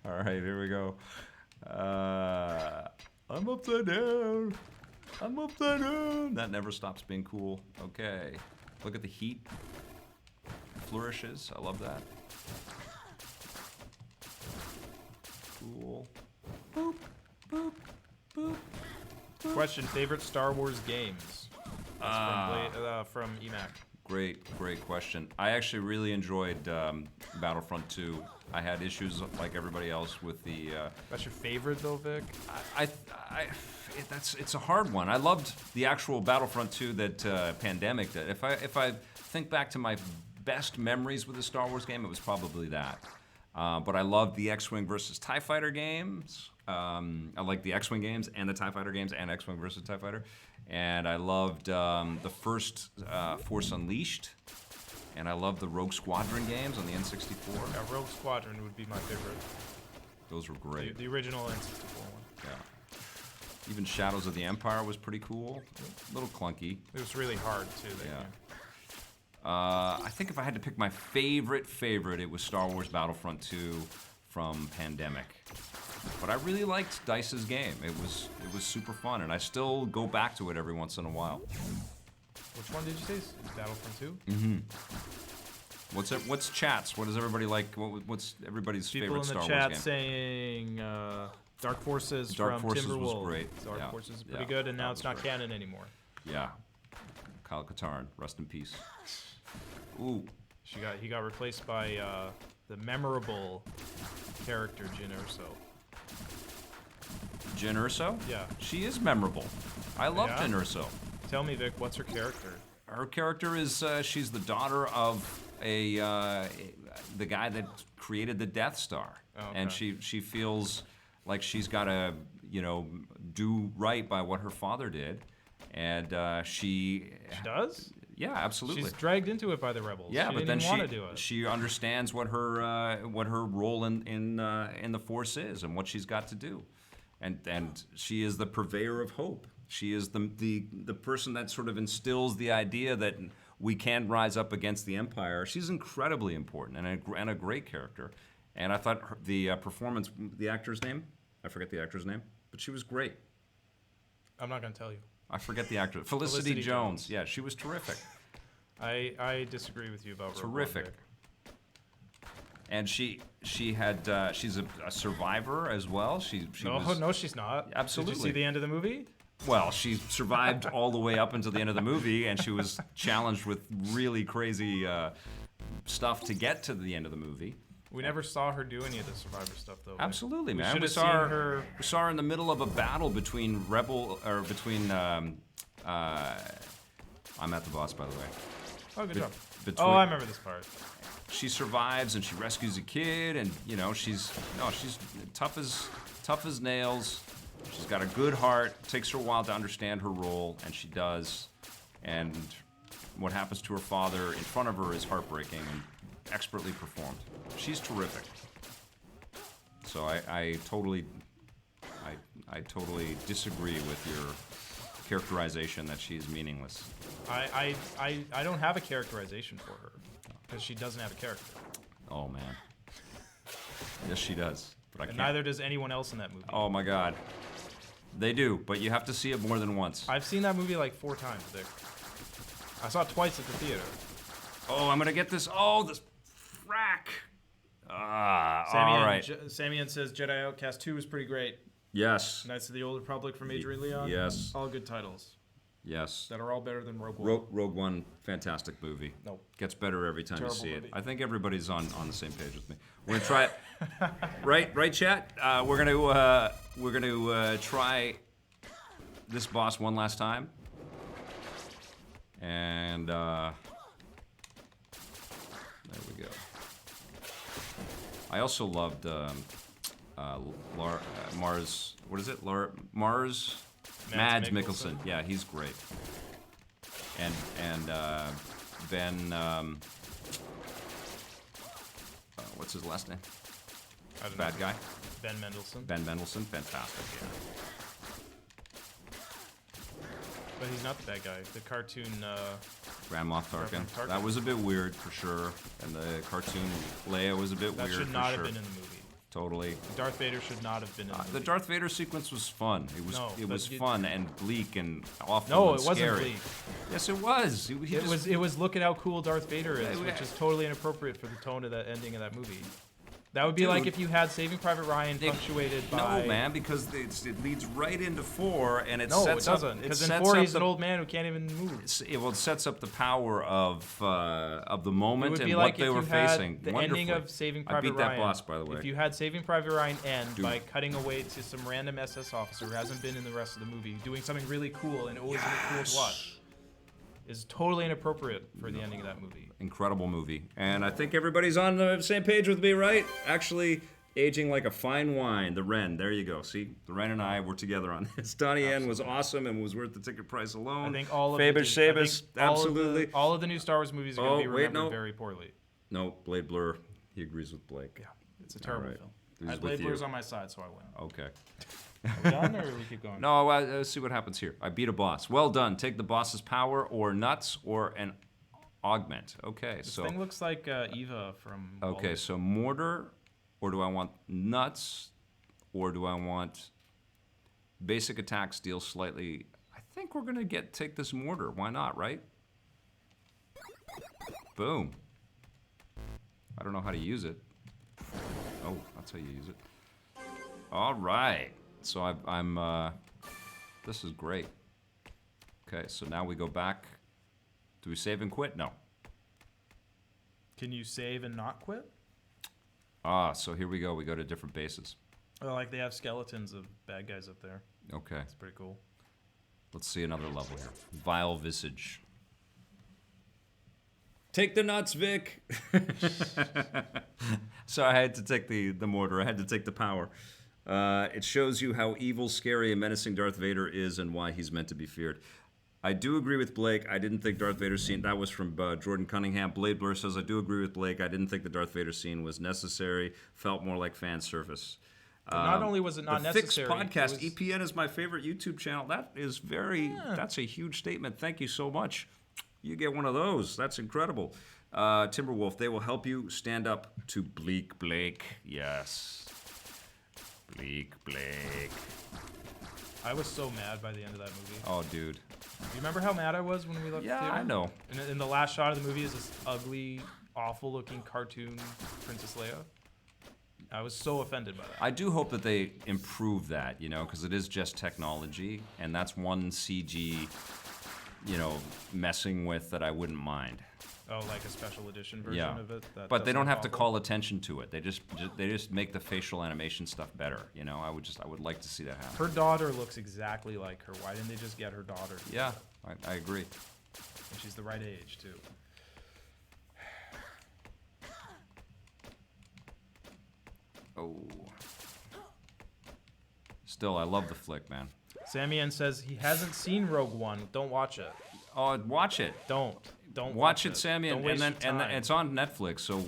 All right, here we go. I'm upside down. I'm upside down. That never stops being cool. Okay. Look at the heat. Flourishes. I love that. Cool. Boop, boop, boop. Question: favorite Star Wars games? That's from EMAC. Great question. I actually really enjoyed Battlefront 2. I had issues like everybody else with the. That's your favorite though, Vic? It's a hard one. I loved the actual Battlefront 2 that Pandemic did. If I think back to my best memories with a Star Wars game, it was probably that. But I loved the X-Wing versus TIE Fighter games. I like the X-Wing games and the TIE Fighter games and X-Wing versus TIE Fighter. And I loved the first Force Unleashed. And I loved the Rogue Squadron games on the N64. Yeah, Rogue Squadron would be my favorite. Those were great. The original N64 one. Yeah. Even Shadows of the Empire was pretty cool. A little clunky. It was really hard too. Yeah. I think if I had to pick my favorite, it was Star Wars Battlefront 2 from Pandemic. But I really liked DICE's game. It was super fun, and I still go back to it every once in a while. Which one did you say? Battlefront 2? Mm-hmm. What's chats? What does everybody like? What's everybody's favorite Star Wars game? People in the chat saying Dark Forces Dark from Forces Timberwolves. was great. Dark Yeah. Forces is pretty Yeah, good, and that now was it's not great. canon anymore. Yeah. Kyle Katarn, rest in peace. Ooh. He got replaced by the memorable character Jyn Erso. Jyn Erso? Yeah. She is memorable. I love Yeah? Jyn Erso. Tell me, Vic, what's her character? Her character is she's the daughter of the guy that created the Death Star, Oh, okay. and she feels like she's got to do right by what her father did, and she does? Yeah, absolutely. She's dragged into it by the rebels. Yeah, she but then didn't want to do it. she understands what her role in the Force is and what she's got to do, and she is the purveyor of hope. She is the person that sort of instills the idea that we can rise up against the Empire. She's incredibly important and a great character. And I thought the performance, the actor's name, I forget the actor's name, but she was great. I'm not going to tell you. I forget the actor. Felicity Jones. Yeah, she was terrific. I disagree with you about Rogue One, Terrific. Vic. And she's a survivor as well. No, she's not. Absolutely. Did you see the end of the movie? Well, she survived all the way up until the end of the movie, and she was challenged with really crazy stuff to get to the end of the movie. We never saw her do any of the Survivor stuff, though. Absolutely, man. should We have saw seen her. We saw her in the middle of a battle between I'm at the boss, by the way. Oh, good job. between- Oh, I remember this part. She survives and she rescues a kid, and she's tough as nails. She's got a good heart. It takes her a while to understand her role, and she does. And what happens to her father in front of her is heartbreaking and expertly performed. She's terrific. So I totally disagree with your characterization that she's meaningless. I don't have a characterization for her because she doesn't have a character, Oh man. Yes, she does. But I and can't. neither does anyone else in that movie. Oh my God. They do, but you have to see it more than once. I've seen that movie like 4 times, Vic. I saw it twice at the theater. Oh, I'm gonna get this. Oh, this frack. All Samian, right. Samian says Jedi Outcast 2 is pretty great. Yes. Knights of the Old Republic from Adrian Leon. Yes. All good titles Yes. that are all better than Rogue One. Rogue One, fantastic movie. Nope. Gets better every time Terrible you see movie. it. I think everybody's on the same page with me. We're gonna try it. right, chat. We're gonna try this boss one last time. And there we go. I also loved Mars. What is it? Mars. Mads Mikkelsen. Yeah, he's great. And Ben. What's his last name? I don't Bad know. guy. Ben Mendelsohn. Ben Mendelsohn. Fantastic. Yeah. But he's not the bad guy. The cartoon. Grand Moff Tarkin. Grand Moff Tarkin. That was a bit weird for sure. And the cartoon Leia was a bit That weird should for not sure. have been in the movie. Totally. Darth Vader should not have been in the movie. The Darth Vader sequence was fun. It was No, it was but fun and bleak and awful. No, and it wasn't scary. bleak. Yes, it was. It was look at how cool Darth Vader is, Yeah, which is totally inappropriate for the tone of the ending of that movie. That would be Dude. like if you had Saving Private Ryan punctuated by. No, man, because it leads right into 4, and it No, sets it doesn't. up. Because It in sets 4 up he's the, an old man who can't even move. it sets up the power of the It moment would and be what like they if were you had facing. the Wonderfully. ending of Saving I Private beat that Ryan. boss, by the way. If you had Saving Private Ryan end Dude. by cutting away to some random SS officer who hasn't been in the rest of the movie, doing something really cool and always cool to watch, is totally inappropriate for the ending of that movie. Incredible movie, and I think everybody's on the same page with me, right? Actually. Aging like a fine wine, the Ren. There you go. See, the Ren and I were together on this. Donnie Yen was awesome and was worth the ticket price alone. I think all of Fabish the, Sabis, I think absolutely. all of the new Star Wars movies are going to be wait, remembered no. very poorly. No, Blade Blur. He agrees with Blake. Yeah, it's a terrible right. film. He's I had with Blade you. Blur's on my side, so I win. Okay. Are we done, or we keep going? No, let's see what happens here. I beat a boss. Well done. Take the boss's power or nuts or an Augment. Okay, This so thing looks like Eva from. okay, Wall-E. so mortar, or do I want nuts, or do I want basic attack, steal slightly? I think we're gonna take this mortar. Why not, right? Boom. I don't know how to use it. Oh, that's how you use it. All right. So I'm this is great. Okay, so now we go back. Do we save and quit? No. Can you save and not quit? Ah, so here we go. We go to different bases. Oh, like they have skeletons of bad guys up there. Okay. It's pretty cool. Let's see another level here. Vile Visage. Take the nuts, Vic. So I had to take the mortar. I had to take the power. It shows you how evil, scary, and menacing Darth Vader is and why he's meant to be feared. I do agree with Blake. I didn't think Darth Vader scene... That was from Jordan Cunningham. Blade Blur says, I do agree with Blake. I didn't think the Darth Vader scene was necessary. Felt more like fan service. Not only was it not the necessary... Fixed Podcast. Was... EPN is my favorite YouTube channel. That is very... Yeah. That's a huge statement. Thank you so much. You get one of those. That's incredible. Timberwolf, they will help you stand up to Bleak Blake. Yes. Bleak Blake. I was so mad by the end of that movie. Oh, dude. Do you remember how mad I was when we left the theater? Yeah, I know. In the last shot of the movie is this ugly, awful-looking cartoon Princess Leia. I was so offended by that. I do hope that they improve that, you know, because it is just technology, and that's one CG, you know, messing with that I wouldn't mind. Oh, like a special edition version of it? That But they don't have to awful? call attention to it. They just make the facial animation stuff better, you know? I would like to see that happen. Her daughter looks exactly like her. Why didn't they just get her daughter? Yeah, I agree. And she's the right age, too. Oh. Still, I love the flick, man. Sammy N says he hasn't seen Rogue One. Don't watch it. Oh, watch it. Don't watch it, Sammy, Don't waste and your then time. it's on Netflix. So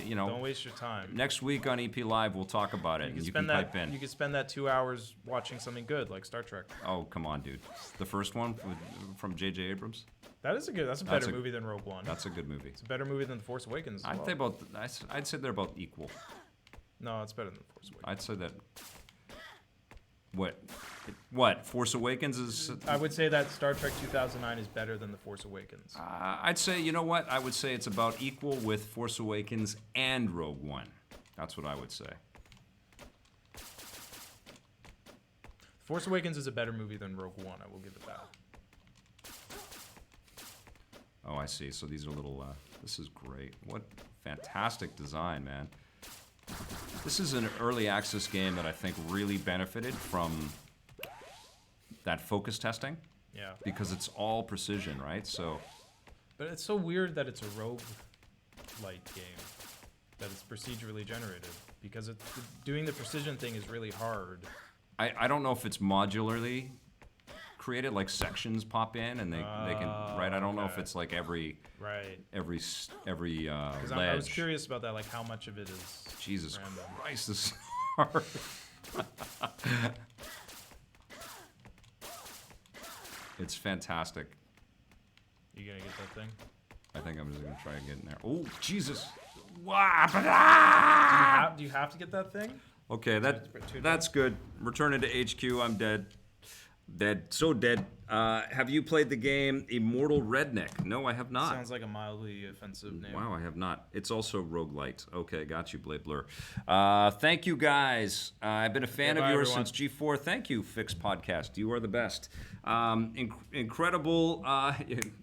you know. Don't waste your time. Next week on EP Live, we'll talk about it, and you can pipe in. You could spend that 2 hours watching something good, like Star Trek. Oh, come on, dude. The first one from J.J. Abrams. That's a better movie than Rogue One. That's a good movie. It's a better movie than The Force Awakens. As well. I'd say they're about equal. No, it's better than The Force Awakens. I'd say that. What? Force Awakens is... I would say that Star Trek 2009 is better than The Force Awakens. I'd say, you know what? I would say it's about equal with Force Awakens and Rogue One. That's what I would say. Force Awakens is a better movie than Rogue One. I will give it that. Oh, I see. So these are little... this is great. What fantastic design, man. This is an early access game that I think really benefited from that focus testing. Yeah. Because it's all precision, right? So. But it's so weird that it's a roguelite game, that it's procedurally generated, because doing the precision thing is really hard. I don't know if it's modularly created, like sections pop in and they can, right? I don't know if it's like every ledge. Because I was curious about that, like how much of it is Jesus random. Christ, this is hard. It's fantastic. You gonna get that thing? I think I'm just gonna try and get in there. Oh, Jesus. Do you have to get that thing? Okay, that's good. Returning to HQ, I'm dead. Dead. So dead. Have you played the game Immortal Redneck? No, I have not. Sounds like a mildly offensive name. Wow, I have not. It's also Roguelite. Okay, got you, Blade Blur. Thank you, guys. I've been a fan of yours since G4. Thank you, Fixed Podcast. You are the best. Incredible.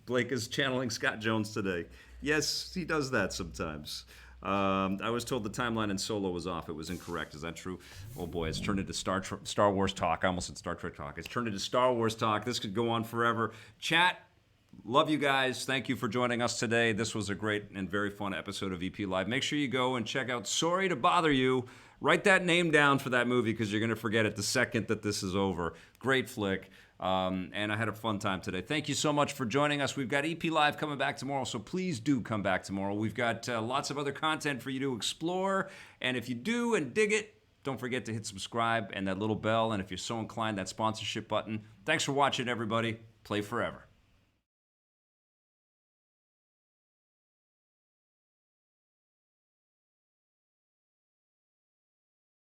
Blake is channeling Scott Jones today. Yes, he does that sometimes. I was told the timeline in Solo was off. It was incorrect. Is that true? Oh boy, it's turned into Star Wars talk. I almost said Star Trek talk. It's turned into Star Wars talk. This could go on forever. Chat, love you guys. Thank you for joining us today. This was a great and very fun episode of EP Live. Make sure you go and check out Sorry to Bother You. Write that name down for that movie because you're going to forget it the second that this is over. Great flick. And I had a fun time today. Thank you so much for joining us. We've got EP Live coming back tomorrow, so please do come back tomorrow. We've got lots of other content for you to explore. And if you do and dig it, don't forget to hit subscribe and that little bell. And if you're so inclined, that sponsorship button. Thanks for watching, everybody. Play forever.